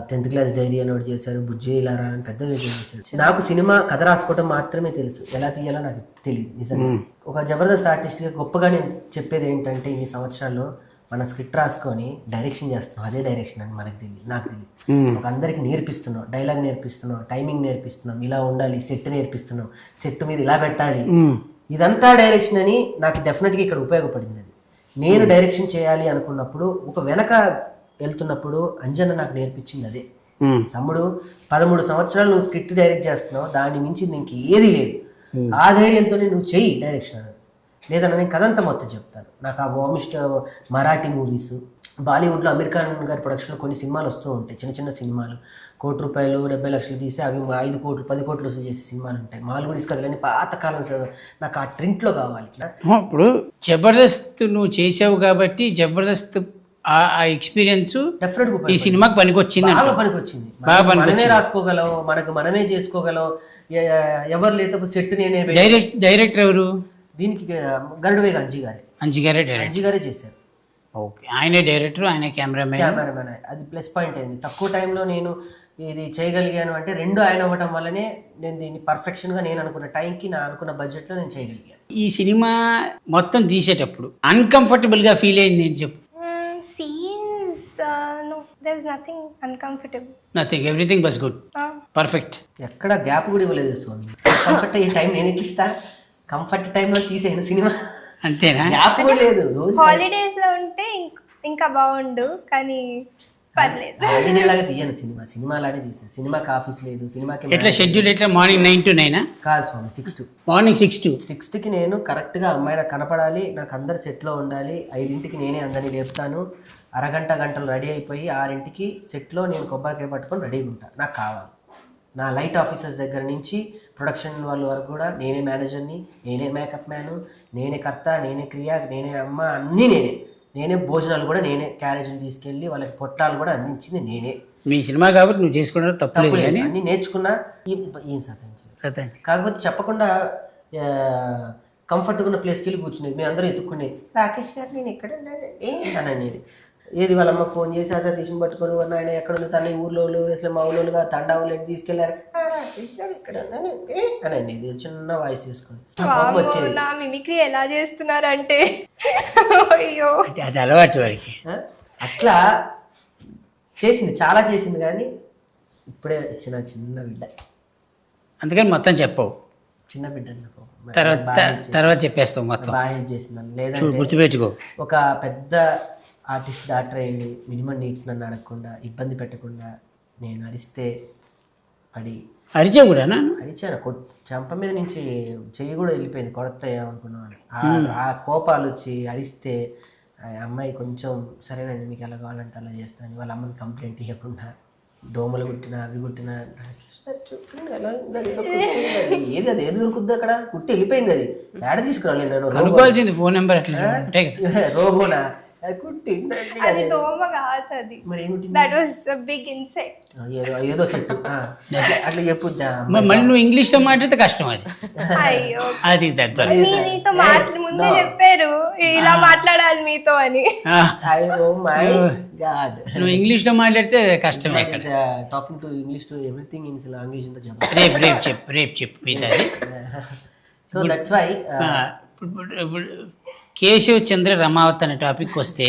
10th క్లాస్ డైరీ అని ఒకటి చేశారు, బుజ్జే ఇలారా అని పెద్ద విజయం చేశాడు. నాకు సినిమా కథ రాసుకోవడం మాత్రమే తెలుసు, ఎలా తీయాలో నాకు తెలియదు నిజంగా. ఒక జబర్దస్త్ ఆర్టిస్ట్గా గొప్పగా నేను చెప్పేది ఏంటంటే, ఇన్ని సంవత్సరాల్లో మన స్క్రిప్ట్ రాసుకొని డైరెక్షన్ చేస్తున్నాం, అదే డైరెక్షన్ అని మనకు తెలియదు, నాకు తెలియదు. ఒక అందరికి నేర్పిస్తున్నాం, డైలాగ్ నేర్పిస్తున్నాం, టైమింగ్ నేర్పిస్తున్నాం, ఇలా ఉండాలి, సెట్ నేర్పిస్తున్నాం, సెట్ మీద ఇలా పెట్టాలి, ఇదంతా డైరెక్షన్ అని నాకు డెఫినెట్గా ఇక్కడ ఉపయోగపడింది. అది నేను డైరెక్షన్ చేయాలి అనుకున్నప్పుడు, ఒక వెనక వెళ్తున్నప్పుడు అంజన్న నాకు నేర్పించింది అదే. తమ్ముడు 13 సంవత్సరాలు నువ్వు స్క్రిప్ట్ డైరెక్ట్ చేస్తున్నావు, దాని మించి నీకు ఏది లేదు, ఆ ధైర్యంతో నువ్వు చెయ్యి డైరెక్షన్ అని. లేదన్నా నేను కథంతా మొత్తం చెప్తాను. నాకు ఆ వామిస్ట్ మరాఠీ మూవీస్, బాలీవుడ్లో అమీర్ ఖాన్ గారి ప్రొడక్షన్లో కొన్ని సినిమాలు వస్తూ ఉంటాయి, చిన్న చిన్న సినిమాలు, 1 కోటి రూపాయలు 70 లక్షలు తీసి అవి 5 కోట్లు 10 కోట్లు చేసే సినిమాలు ఉంటాయి. మాల్గుడీస్ కథలని పాతకాలం, నాకు ఆ ట్రింట్లో కావాలి. ఇప్పుడు జబర్దస్త్ నువ్వు చేసావు కాబట్టి జబర్దస్త్ ఆ ఎక్స్పీరియన్స్ డెఫినెట్గా ఈ సినిమాకి పనికొచ్చింది. బాగా పనికొచ్చింది. మనమే రాసుకోగలం, మనకు మనమే చేసుకోగలం, ఎవరు లేదు సెట్ నేనే. డైరెక్టర్ ఎవరు దీనికి? గరుడవేగ అంజీ గారే. అంజీ గారే చేశారు. ఓకే, ఆయనే డైరెక్టర్, ఆయన కెమెరామెన్. అది ప్లస్ పాయింట్ అయింది. తక్కువ టైంలో నేను ఇది చేయగలిగాను అంటే 2 ఆయన అవ్వటం వల్లనే నేను దీన్ని పర్ఫెక్షన్గా నేను అనుకున్న టైంకి, నా అనుకున్న బడ్జెట్లో నేను చేయగలిగాను. ఈ సినిమా మొత్తం తీసేటప్పుడు అన్కంఫర్టబుల్గా ఫీల్ అయింది ఏంటి చెప్పు? Scenes, no, there was nothing uncomfortable. Nothing, everything was good, perfect. ఎక్కడ గ్యాప్ కూడా ఇవ్వలేదు స్వామి. కంఫర్ట్ అయ్యే టైం నేను ఎట్లా ఇస్తా? కంఫర్ట్ టైంలో తీసేయను సినిమా, అంతేనా? గ్యాప్ కూడా లేదు. రోజు హాలిడేస్ లో ఉంటే ఇంకా బాగుండు, కానీ పర్లేదు. హాలిడే లాగా తీయను సినిమా లానే తీసాను. సినిమాకి ఆఫీస్ లేదు, సినిమాకి ఎట్లా షెడ్యూల్ ఎట్లా? మార్నింగ్ 9 to 9 కాదు స్వామి, 6 to మార్నింగ్ 6 to 6కి నేను కరెక్ట్గా అమ్మాయి నాకు కనపడాలి, నాకు అందరు సెట్లో ఉండాలి. 5ంటికి నేనే అందరినీ లేపుతాను, గంటలు రెడీ అయిపోయి 6ంటికి సెట్లో నేను కొబ్బరికాయ పట్టుకొని రెడీగా ఉంటాను. నాకు కావాలి. నా లైట్ ఆఫీసర్స్ దగ్గర నుంచి ప్రొడక్షన్ వాళ్ళ వరకు కూడా నేనే మేనేజర్ని, నేనే మేకప్ మ్యాను, నేనే కర్త, నేనే క్రియ, నేనే అమ్మ, అన్నీ నేనే భోజనాలు కూడా నేనే, క్యారేజీలు తీసుకెళ్ళి వాళ్ళకి పొట్లాలు కూడా అందించింది నేనే. మీ సినిమా కాబట్టి నువ్వు చేసుకున్నారు, తప్పలేదు కానీ అన్నీ నేర్చుకున్నా. ఏం సాధించాలి? కాకపోతే చెప్పకుండా కంఫర్ట్గా ఉన్న ప్లేస్కి వెళ్ళి కూర్చునేది. మేము అందరూ ఎత్తుక్కునేది, రాకేష్ గారు నేను ఎక్కడ అనండి. ఏది వాళ్ళ అమ్మకు ఫోన్ చేసి ఆ సతీష్ని పట్టుకొని ఆయన ఎక్కడ ఉంది, తన ఊర్లో అసలు మా ఊళ్ళోగా తండా ఊళ్ళో తీసుకెళ్లారు, రాకేష్ గారు ఇక్కడ అనండి. ఇది చిన్న వాయిస్ తీసుకొని వచ్చేది. నా మిమిక్రీ ఎలా చేస్తున్నారంటే అయ్యో, అది అలవాటు వాడికి. అట్లా చేసింది, చాలా చేసింది. కానీ ఇప్పుడే ఇచ్చిన చిన్న బిడ్డ, అందుకని మొత్తం చెప్పవు. చిన్న బిడ్డ తర్వాత చెప్పేస్తావు మొత్తం. బాగా హెల్ప్ చేసిందని. లేదంటే గుర్తుపెట్టుకో, ఒక పెద్ద ఆర్టిస్ట్ డాక్టర్ అయింది, మినిమం నీడ్స్ నన్ను అడగకుండా, ఇబ్బంది పెట్టకుండా, నేను అరిస్తే పడి అరిచా కూడా అరిచాను. చెంప మీద నుంచి చెయ్యి కూడా వెళ్ళిపోయింది, కొడతాయేమనుకున్నాను. ఆ కోపాలు వచ్చి అరిస్తే అమ్మాయి కొంచెం సరేనండి మీకు ఎలా కావాలంటే అలా చేస్తాను, వాళ్ళ అమ్మని కంప్లైంట్ ఇవ్వకుండా, దోమలు కుట్టినా అవి కుట్టినా ఏది అది ఏది దొరుకుద్ది అక్కడ, కుట్టి వెళ్ళిపోయింది. అది ఏడ తీసుకురాలేదు నేను, అనుకోవాల్సింది ఫోన్ నెంబర్ అట్లా రోబోనా అది దోమ కాదు, అది that was a big insect. ఏదో సెట్ అట్లా చెప్పుద్దా. మళ్ళీ నువ్వు ఇంగ్లీష్ లో మాట్లాడితే కష్టం. అది అయ్యో, అది తగ్గ మీతో ముందే చెప్పారు ఇలా మాట్లాడాలి మీతో అని. నువ్వు ఇంగ్లీష్ లో మాట్లాడితే కష్టమే. Talking to English to everything in language ఇంత చెప్పు. రేపు చెప్పు మీతో. సో దట్స్ వై కేశవ్ చంద్ర రమావత్ అనే టాపిక్ వస్తే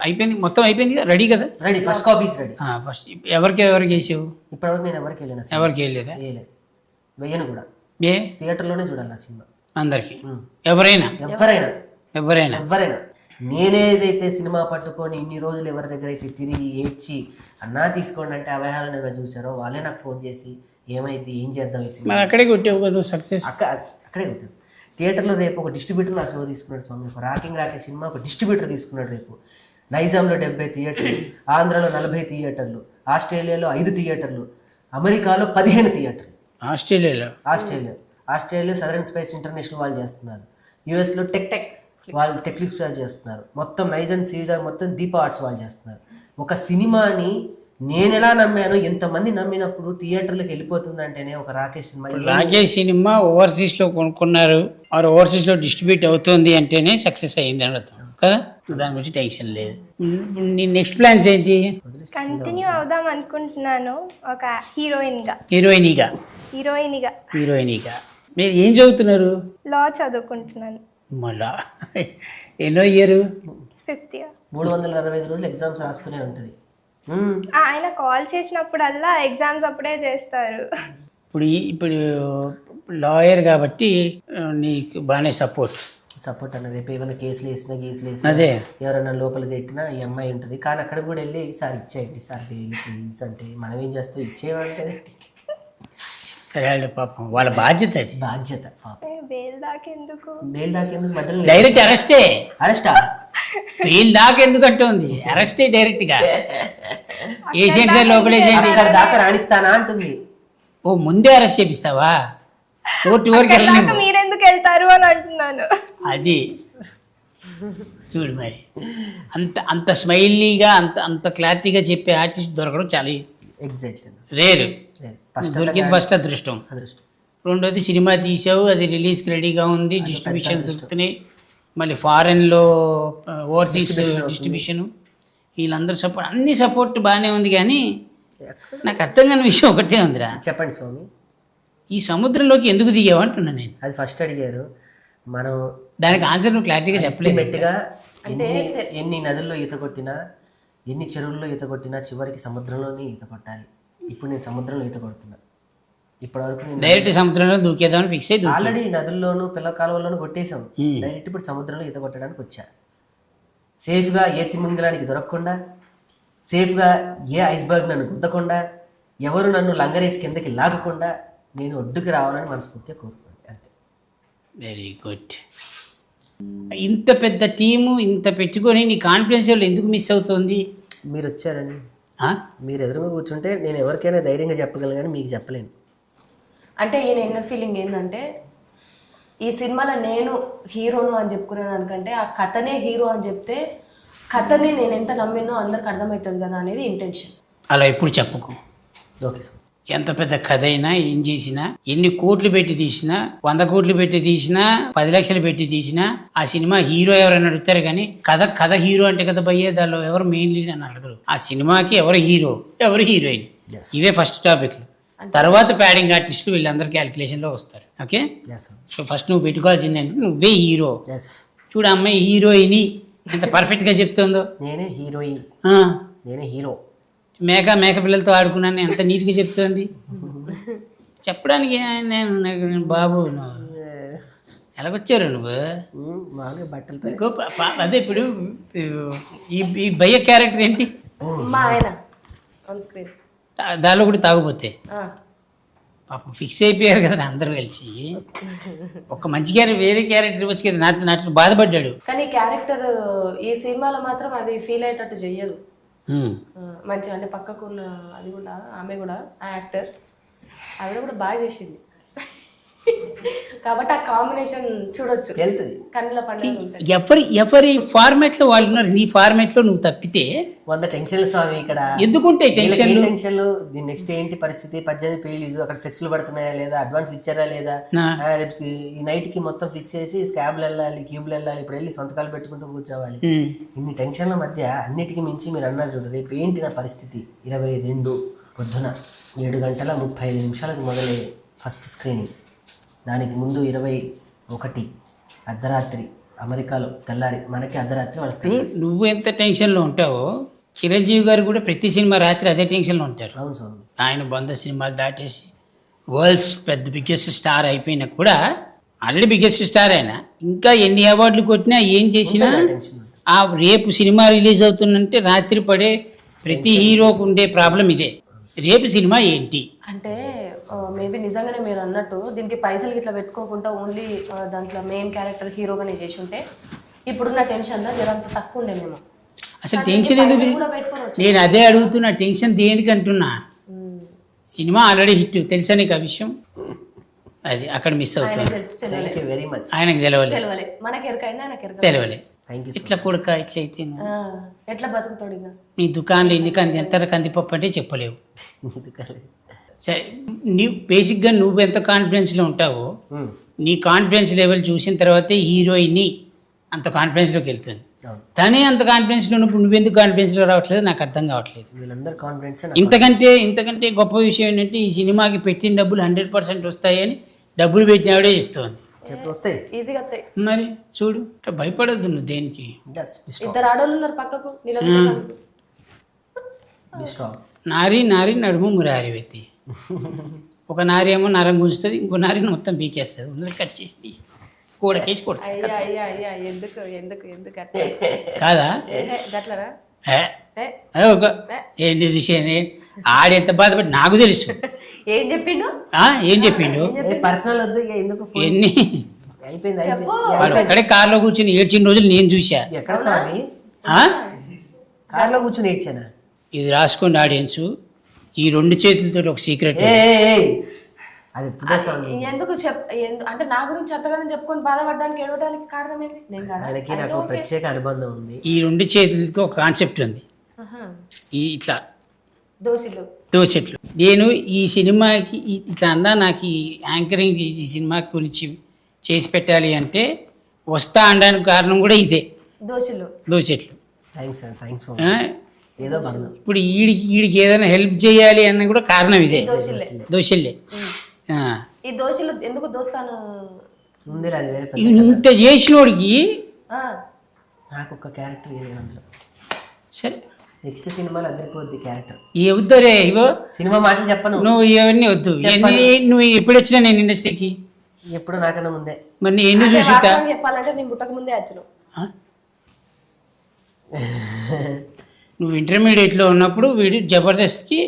అయిపోయింది, మొత్తం అయిపోయింది, రెడీ కదా? Ready, first copies ready. First ఎవరికి వేసావు? ఇప్పటివరకు నేను ఎవరికి వెళ్ళిన, ఎవరికి వెళ్ళలేదా? వెయ్యను కూడా. థియేటర్లోనే చూడాలి ఆ సినిమా అందరికి, ఎవరైనా. నేనేదైతే సినిమా పట్టుకొని ఇన్ని రోజులు ఎవరి దగ్గర అయితే తిరిగి ఏడ్చి అన్నా తీసుకోండి అంటే అవహేళనగా చూసారో వాళ్ళే నాకు ఫోన్ చేసి ఏమైంది, ఏం చేద్దాం ఈ సినిమా, అక్కడే కొట్టావు కదా సక్సెస్. అక్కడే కొట్టాను. థియేటర్లో రేపు ఒక డిస్ట్రిబ్యూటర్ నా సినిమా తీసుకున్నాడు స్వామి. ఒక రాకింగ్ రాకే సినిమా ఒక డిస్ట్రిబ్యూటర్ తీసుకున్నాడు రేపు. నైజాంలో 70 థియేటర్లు, ఆంధ్రాలో 40 థియేటర్లు, ఆస్ట్రేలియాలో 5 థియేటర్లు, అమెరికాలో 15 థియేటర్లు. ఆస్ట్రేలియా సదరన్ స్పేస్ ఇంటర్నేషనల్ వాళ్ళు చేస్తున్నారు. యూఎస్లో టెక్ వాళ్ళు టెక్లిక్స్ వాళ్ళు చేస్తున్నారు. మొత్తం నైజాం సీజర్ మొత్తం దీప ఆర్ట్స్ వాళ్ళు చేస్తున్నారు. ఒక సినిమాని నేను ఎలా నమ్మాను, ఎంతమంది నమ్మినప్పుడు థియేటర్లకు వెళ్ళిపోతుందంటేనే ఒక రాకేష్ సినిమా ఓవర్సీస్ లో కొనుక్కున్నారు, ఓవర్సీస్ లో డిస్ట్రిబ్యూట్ అవుతుంది అంటేనే సక్సెస్ అయ్యింది అని అర్థం కదా. దాని గురించి టెన్షన్ లేదు. నీ నెక్స్ట్ ప్లాన్స్ ఏంటి? కంటిన్యూ అవుదాం అనుకుంటున్నాను ఒక హీరోయిన్గా. మీరు ఏం చదువుతున్నారు? లా చదువుకుంటున్నాను. మళ్ళా ఎన్నో ఇయర్? 5th year. 365 రోజులు ఎగ్జామ్స్ రాస్తూనే ఉంటుంది. ఆయన కాల్ చేసినప్పుడల్లా ఎగ్జామ్స్ అప్పుడే చేస్తారు. ఇప్పుడు లాయర్ కాబట్టి నీకు బాగానే సపోర్ట్ అన్నది. రేపు ఏమైనా కేసులు వేసినా అదే ఎవరైనా లోపల తిట్టినా ఈ అమ్మాయి ఉంటుంది. కానీ అక్కడ కూడా వెళ్ళి సార్ ఇచ్చేయండి సార్ బెయిల్ ప్లీజ్ అంటే మనం ఏం చేస్తాం, ఇచ్చేవాళ్ళే పాపం వాళ్ళ బాధ్యత. అది బాధ్యత. బెయిల్ దాకెందుకు మధ్యలో డైరెక్ట్ అరెస్టా బెయిల్ దాకెందుకు అంటుంది? అరెస్టే డైరెక్ట్ గా ఏషియన్ సార్ లోపలేసేయండి అక్కడ దాకా రాణిస్తానా అంటుంది. ఓ ముందే అరెస్ట్ చేపిస్తావా? కోర్టు వరకు వెళ్ళి మీరెందుకు వెళ్తారు అని అంటున్నాను. అది చూడు మరి, అంత స్మైలీగా అంత క్లారిటీగా చెప్పే ఆర్టిస్ట్ దొరకడం చాలా ఎగ్జాక్ట్లీ రేరు. దొరికింది ఫస్ట్ అదృష్టం. రెండోది సినిమా తీసావు, అది రిలీజ్కి రెడీగా ఉంది, డిస్ట్రిబ్యూషన్ దొరుకుతున్నాయి, మళ్ళీ ఫారెన్లో ఓవర్సీస్ డిస్ట్రిబ్యూషను, వీళ్ళందరూ సపోర్ట్, అన్ని సపోర్ట్ బాగానే ఉంది. కానీ నాకు అర్థం కాని విషయం ఒకటే ఉందిరా. చెప్పండి స్వామి. ఈ సముద్రంలోకి ఎందుకు దిగావు అంటున్నా నేను. అది ఫస్ట్ అడిగారు. మనం దానికి ఆన్సర్ నువ్వు క్లారిటీగా చెప్పలేదు. గట్టిగా ఎన్ని నదుల్లో ఈత కొట్టినా, ఎన్ని చెరువుల్లో ఈత కొట్టినా చివరికి సముద్రంలోనే ఈత కొట్టాలి. ఇప్పుడు నేను సముద్రంలో ఈత కొడుతున్నా. ఇప్పటివరకు నేను డైరెక్ట్ సముద్రంలో దూకేద్దామని ఫిక్స్ అయ్యి ఆల్రెడీ నదుల్లోనూ పిల్ల కాలువల్లోనూ కొట్టేశాం. డైరెక్ట్ ఇప్పుడు సముద్రంలో ఈత కొట్టడానికి వచ్చా. సేఫ్గా ఏ తిమింగలానికి దొరకకుండా, సేఫ్గా ఏ ఐస్బర్గ్ నన్ను గుద్దకుండా, ఎవరు నన్ను లంగరేసి కిందకి లాగకుండా నేను ఒడ్డుకి రావాలని మనస్ఫూర్తిగా కోరుకోండి. అంతే. Very good. ఇంత పెద్ద టీము ఇంత పెట్టుకొని నీ కాన్ఫిడెన్స్ లెవెల్ ఎందుకు మిస్ అవుతుంది? మీరు వచ్చారని, మీరు ఎదురుగా కూర్చుంటే నేను ఎవరికైనా ధైర్యంగా చెప్పగలను, కానీ మీకు చెప్పలేను. అంటే ఈయన ఇన్నర్ ఫీలింగ్ ఏంటంటే, ఈ సినిమాలో నేను హీరోను అని చెప్పుకునే దానికంటే ఆ కథనే హీరో అని చెప్తే కథని నేను ఎంత నమ్మినో అందరికి అర్థమవుతుంది కదా అనేది ఇంటెన్షన్. అలా ఎప్పుడు చెప్పుకో. Okay sir. ఎంత పెద్ద కథ అయినా, ఏం చేసినా, ఎన్ని కోట్లు పెట్టి తీసినా, 100 కోట్లు పెట్టి తీసినా, 10 లక్షలు పెట్టి తీసినా, ఆ సినిమా హీరో ఎవరైనా అడుగుతారు. కానీ కథ హీరో అంటే కదా భయ్యే, దానిలో ఎవరు మెయిన్ లీడ్ అని అడగరు. ఆ సినిమాకి ఎవరు హీరో, ఎవరు హీరోయిన్, ఇవే ఫస్ట్ టాపిక్లు. తర్వాత ప్యాడింగ్ ఆర్టిస్టులు వీళ్ళందరూ క్యాలిక్యులేషన్లో వస్తారు. ఓకే. సో ఫస్ట్ నువ్వు పెట్టుకోవాల్సింది అంటే నువ్వే హీరో. చూడు అమ్మాయి హీరోయిన్ ఎంత పర్ఫెక్ట్గా చెప్తుందో. నేనే హీరోయిన్, నేనే హీరో. మేక పిల్లలతో ఆడుకున్నాను ఎంత నీట్గా చెప్తుంది. చెప్పడానికి నేను బాబు నువ్వు ఎలాగొచ్చారు నువ్వు? బట్టలతో. అదే ఇప్పుడు ఈ భయ్య క్యారెక్టర్ ఏంటి? మా ఆయన ఆన్ స్క్రీన్ దానిలో కూడా తాగుపోతే పాపం ఫిక్స్ అయిపోయారు కదా అందరూ కలిసి. ఒక మంచి క్యారెక్టర్ వేరే క్యారెక్టర్ ఇవ్వచ్చు కదా. నాతో బాధపడ్డాడు. కానీ క్యారెక్టర్ ఈ సినిమాలో మాత్రం అది ఫీల్ అయ్యేటట్టు చెయ్యదు. మంచిగా అంటే పక్కకు ఉన్న అది కూడా ఆమె కూడా ఆ యాక్టర్ ఆవిడ కూడా బాగా చేసింది. కాబట్టి ఆ కాంబినేషన్ చూడొచ్చు, కన్నుల పండుగ. ఎవరి ఫార్మాట్ లో వాళ్ళు ఉన్నారు. నీ ఫార్మాట్ లో నువ్వు తప్పితే 100 టెన్షన్లు స్వామి. ఇక్కడ ఎందుకుంటాయి టెన్షన్లు? దీని నెక్స్ట్ ఏంటి పరిస్థితి, 18 రిలీజ్, అక్కడ ఫ్లెక్స్లు పడుతున్నాయా లేదా, అడ్వాన్స్ ఇచ్చారా లేదా, ఈ నైట్ కి మొత్తం ఫిక్స్ చేసి స్కాబ్లు వెళ్ళాలి, క్యూబ్లు వెళ్ళాలి, ఇప్పుడు వెళ్ళి సొంతకాలు పెట్టుకుంటూ కూర్చోవాలి. ఇన్ని టెన్షన్ల మధ్య అన్నిటికీ మించి మీరు అన్నారు చూడు, రేపు ఏంటి నా పరిస్థితి. 22 పొద్దున 7:35 మొదలయ్యే ఫస్ట్ స్క్రీనింగ్. దానికి ముందు 21 అర్ధరాత్రి అమెరికాలో తెల్లారి, మనకి అర్ధరాత్రి వాళ్ళకి. నువ్వు ఎంత టెన్షన్లో ఉంటావో చిరంజీవి గారు కూడా ప్రతి సినిమా రాత్రి అదే టెన్షన్లో ఉంటారు. అవును స్వామి. ఆయన 100 సినిమాలు దాటేసి వరల్డ్స్ పెద్ద బిగ్గెస్ట్ స్టార్ అయిపోయినా కూడా, ఆల్రెడీ బిగ్గెస్ట్ స్టార్ అయినా ఇంకా ఎన్ని అవార్డులు కొట్టినా ఏం చేసినా ఆ రేపు సినిమా రిలీజ్ అవుతుందంటే రాత్రి పడే ప్రతి హీరోకు ఉండే ప్రాబ్లం ఇదే. రేపు సినిమా ఏంటి అంటే మేబీ నిజంగానే మీరు అన్నట్టు దీనికి పైసలు ఇట్లా పెట్టుకోకుండా ఓన్లీ దాంట్లో మెయిన్ క్యారెక్టర్ హీరోగానే చేసి ఉంటే ఇప్పుడున్న టెన్షన్లో జరంత తక్కువ ఉండేమేమో. అసలు టెన్షన్ ఎందుకు? కూడా పెట్టుకోవచ్చు. నేను అదే అడుగుతున్నా, టెన్షన్ దేనికి అంటున్నా. సినిమా ఆల్రెడీ హిట్, తెలుసా నీకు ఆ విషయం? అది అక్కడ మిస్ అవుతుంది. Thank you very much. ఆయనకు తెలవలే, తెలవలే, మనకి ఎరకైందా ఆయనకి ఎరక. తెలవలే. Thank you. ఇట్లా కొడుక ఇట్లయితే ఎట్లా బతుకుతాడు ఇంకా? నీ దుకాణంలో ఎన్ని ఎంత కందిపప్పు అంటే చెప్పలేవు. సరే, బేసిక్గా నువ్వు ఎంత కాన్ఫిడెన్స్లో ఉంటావో నీ కాన్ఫిడెన్స్ లెవెల్ చూసిన తర్వాతే హీరోయిన్ అంత కాన్ఫిడెన్స్లోకి వెళ్తుంది. తనే అంత కాన్ఫిడెన్స్లో ఉన్నప్పుడు నువ్వెందుకు కాన్ఫిడెన్స్లో రావట్లేదు నాకు అర్థం కావట్లేదు. వీళ్ళందరూ కాన్ఫిడెన్స్. ఇంతకంటే గొప్ప విషయం ఏంటంటే ఈ సినిమాకి పెట్టిన డబ్బులు 100% వస్తాయని డబ్బులు పెట్టినవాడే చెప్తోంది. వస్తాయి, ఈజీగా వస్తాయి. మరి చూడు, భయపడద్దు నువ్వు దేనికి. ఇద్దరు ఆడోళ్ళు ఉన్నారు పక్కకు నిలబడి. నారి నడుము మురారి వ్యక్తి. ఒక నారి ఏమో నరం గుంజుతుంది, ఇంకో నారి మొత్తం బీకేస్తుంది. ఉన్నది కట్ చేసి కూడకేసి కొడు. అయ్యా అయ్యా అయ్యా ఎందుకు ఎందుకు ఎందుకు కాదా? గట్లరా ఏంటి చూసేది? ఆడెంత బాధపడి నాకు తెలుసు. ఏం చెప్పిండు? ఏం చెప్పిండు? పర్సనల్ వద్దు ఎందుకు. ఎన్ని అయిపోయింది. వాడు ఒక్కడే కార్లో కూర్చొని ఏడ్చిన రోజులు నేను చూసా. ఎక్కడ స్వామి? కార్లో కూర్చొని ఏడ్చానా? ఇది రాసుకోండి ఆడియన్స్, ఈ 2 చేతులతో ఒక సీక్రెట్. అది ఎందుకు అంటే నా గురించి చెత్తగానే చెప్పుకొని బాధపడడానికి ఏడవడానికి కారణం ఏంది? నేను కాదా? ఆయనకి నాకు ప్రత్యేక అనుబంధం ఉంది. ఈ 2 చేతులకి ఒక కాన్సెప్ట్ ఉంది. ఈ ఇట్లా దోసెట్లు. నేను ఈ సినిమాకి ఇట్లా అన్నా, నాకు ఈ యాంకరింగ్ ఈ సినిమా గురించి చేసి పెట్టాలి అంటే వస్తా అనడానికి కారణం కూడా ఇదే, దోసెట్లు. ఇప్పుడు ఈడికి ఏదైనా హెల్ప్ చేయాలి అన్న కూడా కారణం ఇదే, దోశలే. ఈ దోశలు ఎందుకు దోస్తాను? ఇంత చేసినోడికి నాకు ఒక క్యారెక్టర్ అందులో. సరే, నెక్స్ట్ సినిమాలో అదిరిపోద్ది క్యారెక్టర్. వద్దురే ఇగో సినిమా మాటలు చెప్పను, నువ్వు ఇవన్నీ వద్దు. నువ్వు ఎప్పుడు వచ్చినా నేను ఇండస్ట్రీకి ఎప్పుడు నాకన్నా ముందే. మరి నేను ఎందుకు చూసి చెప్పాలంటే నేను పుట్టక ముందే వచ్చాను. నువ్వు ఇంటర్మీడియట్లో ఉన్నప్పుడు వీడు జబర్దస్త్కి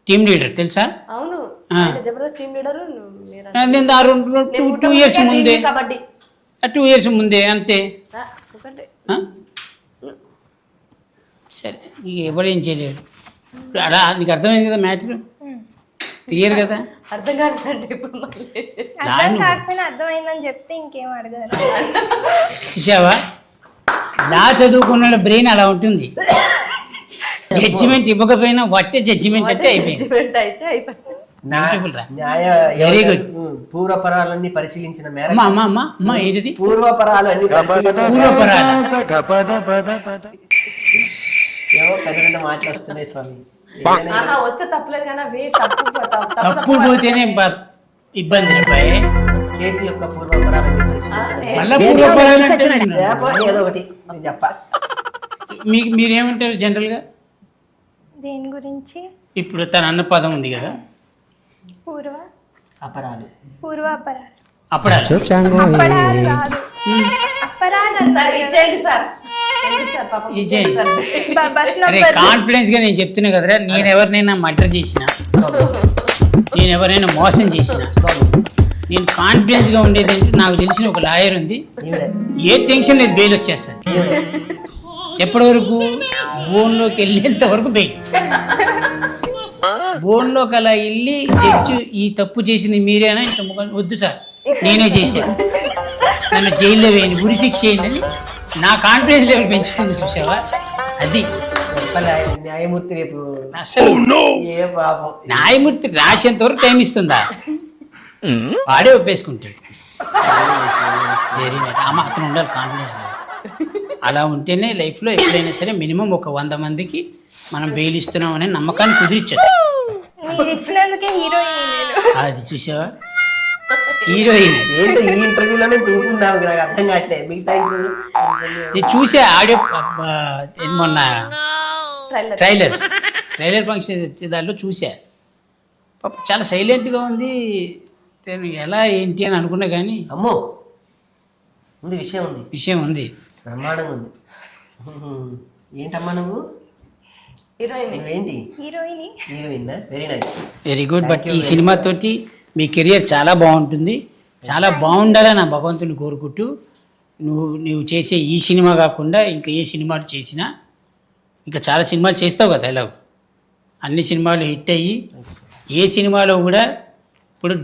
టీమ్ లీడర్ తెలుసా? అవును, జబర్దస్త్ టీమ్ లీడర్. 2 years ముందే, 2 years ముందే అంతే. సరే, నీకు ఎవడేం చేయలేడు. ఇప్పుడు అలా నీకు అర్థమైంది కదా మ్యాటర్, క్లియర్ కదా? అర్థం కాదంటే ఇప్పుడు అర్థమైందని చెప్తే ఇంకేం అడగదు. చూసావా, లా చదువుకున్న బ్రెయిన్ అలా ఉంటుంది. జడ్జిమెంట్ ఇవ్వకపోయినా వట్టే జడ్జిమెంట్ అంటే అయిపోయింది. Very good. పూర్వపరాలన్నీ పరిశీలించిన మేర ఏంటిది పూర్వపరాలన్నీ ఏవో పెద్ద పెద్ద మాటలు వస్తున్నాయి స్వామి. వస్తే తప్పలేదు కానీ తప్పు పోతేనే ఇబ్బంది. కేసు యొక్క పూర్వపరాలన్నీ ఏదో ఒకటి చెప్ప. మీరేమంటారు జనరల్గా దేని గురించి? ఇప్పుడు తన అన్న పదం ఉంది కదా, అపరాలు. కాన్ఫిడెన్స్ గా నేను చెప్తున్నా కదరా, నేను ఎవరినైనా మర్డర్ చేసిన, నేను ఎవరైనా మోసం చేసిన, నేను కాన్ఫిడెన్స్ గా ఉండేది అంటే నాకు తెలిసిన ఒక లాయర్ ఉంది, ఏ టెన్షన్ లేదు, బెయిల్ వచ్చేస్తాను. ఎప్పటి వరకు? బోన్లోకి వెళ్ళేంత వరకు బెయిల్. బోన్లోకి అలా వెళ్ళి జడ్జి ఈ తప్పు చేసింది మీరేనా, ఇంత వద్దు సార్ నేనే చేశాను, నన్ను జైల్లో వేయండి, ఉరి శిక్ష చేయండి, నా కాన్ఫిడెన్స్ లెవెల్ పెంచుతుంది. చూసావా, అది న్యాయమూర్తి రేపు అసలు న్యాయమూర్తి రాసేంత వరకు టైం ఇస్తుందా? వాడే ఒప్పేసుకుంటాడు. Very night. అతను ఉండాలి కాన్ఫిడెన్స్ లెవెల్. అలా ఉంటేనే లైఫ్లో ఎప్పుడైనా సరే మినిమం ఒక 100 మందికి మనం బెయిల్ ఇస్తున్నాం అనే నమ్మకాన్ని కుదిరించదు. అది చూసావా, హీరోయిన్ చూసా ఆడియో మొన్న ట్రైలర్ ఫంక్షన్ వచ్చే దాంట్లో చూసా. పాప చాలా సైలెంట్గా ఉంది, ఎలా ఏంటి అని అనుకున్నా కానీ అమ్మో విషయం ఉంది విషయం ఉంది, బ్రహ్మాండంగా ఉంది. ఏంటమ్మా నువ్వు హీరోయిన్ నువ్వేంటి heroine heroine? Very nice. Very good. But ఈ సినిమాతోటి మీ కెరియర్ చాలా బాగుంటుంది, చాలా బాగుండాలని నా భగవంతుని కోరుకుంటూ నువ్వు చేసే ఈ సినిమా కాకుండా ఇంకా ఏ సినిమాలు చేసినా, ఇంకా చాలా సినిమాలు చేస్తావు కదా ఎలాగో, అన్ని సినిమాలు హిట్ అయ్యి ఏ సినిమాలో కూడా ఇప్పుడు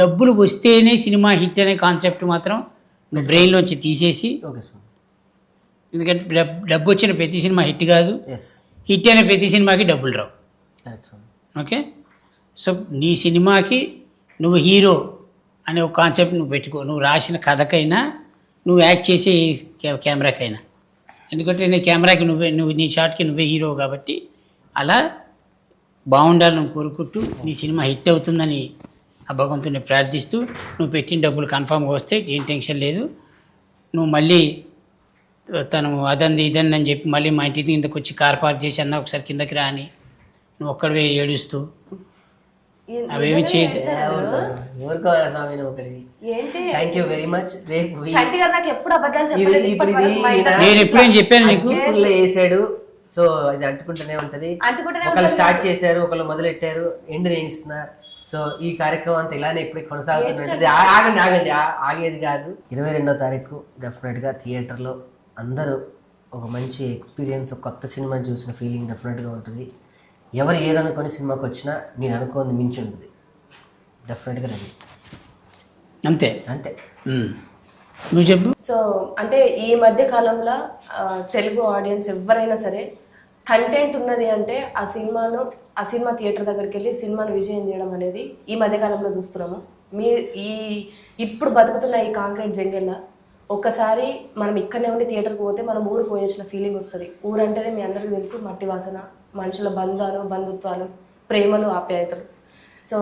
డబ్బులు వస్తేనే సినిమా హిట్ అనే కాన్సెప్ట్ మాత్రం నువ్వు బ్రెయిన్లోంచి తీసేసి, ఓకే స్వామి. ఎందుకంటే డబ్బు వచ్చిన ప్రతి సినిమా హిట్ కాదు, ఎస్, హిట్ అయిన ప్రతి సినిమాకి డబ్బులు రావు. కరెక్ట్ స్వామి. ఓకే, సో నీ సినిమాకి నువ్వు హీరో అనే ఒక కాన్సెప్ట్ నువ్వు పెట్టుకో, నువ్వు రాసిన కథకైనా నువ్వు యాక్ట్ చేసే కెమెరాకైనా, ఎందుకంటే నీ కెమెరాకి నువ్వు నీ షాట్కి నువ్వే హీరో కాబట్టి అలా బాగుండాలని కోరుకుంటూ నీ సినిమా హిట్ అవుతుందని ఆ భగవంతుని ప్రార్థిస్తూ, నువ్వు పెట్టిన డబ్బులు కన్ఫామ్గా వస్తే ఏం టెన్షన్ లేదు. నువ్వు మళ్ళీ తను అదంది ఇదంది అని చెప్పి మళ్ళీ మా ఇంటి కిందకు వచ్చి కార్ పార్క్ చేసి అన్న ఒకసారి కిందకి రాని నువ్వు ఒక్కడివే ఏడుస్తూ అవేమి చేయదు. ఊరుకోవాలా స్వామి నువ్వు ఒకటి. ఏంటి థ్యాంక్ యూ వెరీ మచ్. రేపు చంటి గారు నాకు ఎప్పుడు అబద్ధాలు ఇది చెప్పలేదు ఇప్పుడు ఇప్పటి వరకు మా ఇంట్లో. నేను ఎప్పుడేం చెప్పాను నీకు? అగ్గిపుల్ల వేసాడు, సో అది అంటుకుంటూనే ఉంటది. అంటుకుంటూనే ఒకళ్ళు స్టార్ట్ చేశారు, ఒకళ్ళు మొదలెట్టారు, ఎండ్ నేను ఇస్తున్నా. సో ఈ కార్యక్రమం అంతా ఇలానే ఇప్పుడు కొనసాగుతుంటుంది. ఆగండి ఆగేది కాదు. 22వ తారీఖు డెఫినెట్గా థియేటర్లో అందరూ ఒక మంచి ఎక్స్పీరియన్స్, ఒక కొత్త సినిమా చూసిన ఫీలింగ్ డెఫినెట్గా ఉంటుంది. ఎవరు ఏదనుకొని సినిమాకి వచ్చినా మీరు అనుకోని మించి ఉంటుంది. డెఫినెట్గా రండి. అంతే అంతే. నువ్వు చెప్పు. సో అంటే ఈ మధ్య కాలంలో తెలుగు ఆడియన్స్ ఎవరైనా సరే కంటెంట్ ఉన్నది అంటే ఆ సినిమా థియేటర్ దగ్గరికి వెళ్ళి సినిమాని విజయం చేయడం అనేది ఈ మధ్య కాలంలో చూస్తున్నాము. ఇప్పుడు బతుకుతున్న ఈ కాంక్రీట్ జంగెల్లా ఒక్కసారి మనం ఇక్కడనే ఉండి థియేటర్కి పోతే మనం ఊరు పోయొచ్చిన ఫీలింగ్ వస్తుంది. ఊరంటేనే మీ అందరికీ తెలుసు, మట్టి వాసన, మనుషుల బంధాలు, బంధుత్వాలు, ప్రేమలు, ఆప్యాయతలు. సో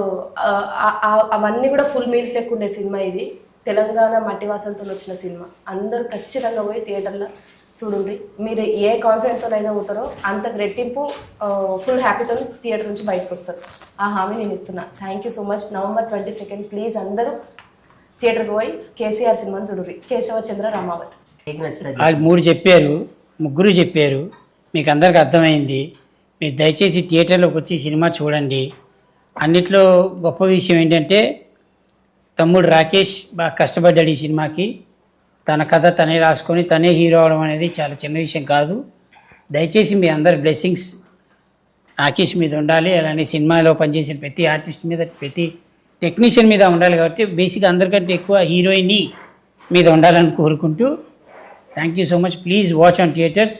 అవన్నీ కూడా ఫుల్ మీల్స్ లెక్క ఉండే సినిమా ఇది. తెలంగాణ మట్టి వాసనతో వచ్చిన సినిమా. అందరూ ఖచ్చితంగా పోయి థియేటర్లో చూడండి. మీరు ఏ కాన్ఫిడెంట్తో అయితే ఉంటారో అంతకు రెట్టింపు ఫుల్ హ్యాపీతో థియేటర్ నుంచి బయటకు వస్తారు. ఆ హామీ నేను ఇస్తున్నా. Thank you so much. November 22 please అందరూ థియేటర్కి పోయి కేసీఆర్ సినిమాని చూడండి. కేశవచంద్ర రామావత్. మీకు నచ్చుతుంది. వాళ్ళు 3 చెప్పారు, 3 చెప్పారు, మీకు అందరికి అర్థమైంది. మీరు దయచేసి థియేటర్లోకి వచ్చి సినిమా చూడండి. అన్నిట్లో గొప్ప విషయం ఏంటంటే తమ్ముడు రాకేష్ బాగా కష్టపడ్డాడు ఈ సినిమాకి. తన కథ తనే రాసుకొని తనే హీరో అవడం అనేది చాలా చిన్న విషయం కాదు. దయచేసి మీ అందరి బ్లెస్సింగ్స్ రాకేష్ మీద ఉండాలి. అలానే సినిమాలో పనిచేసిన ప్రతి ఆర్టిస్ట్ మీద, ప్రతి టెక్నీషియన్ మీద ఉండాలి. కాబట్టి బేసిక్గా అందరికంటే ఎక్కువ హీరోయిన్ మీద ఉండాలని కోరుకుంటూ thank you so much. Please watch on theatres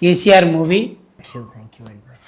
KCR movie. Thank you.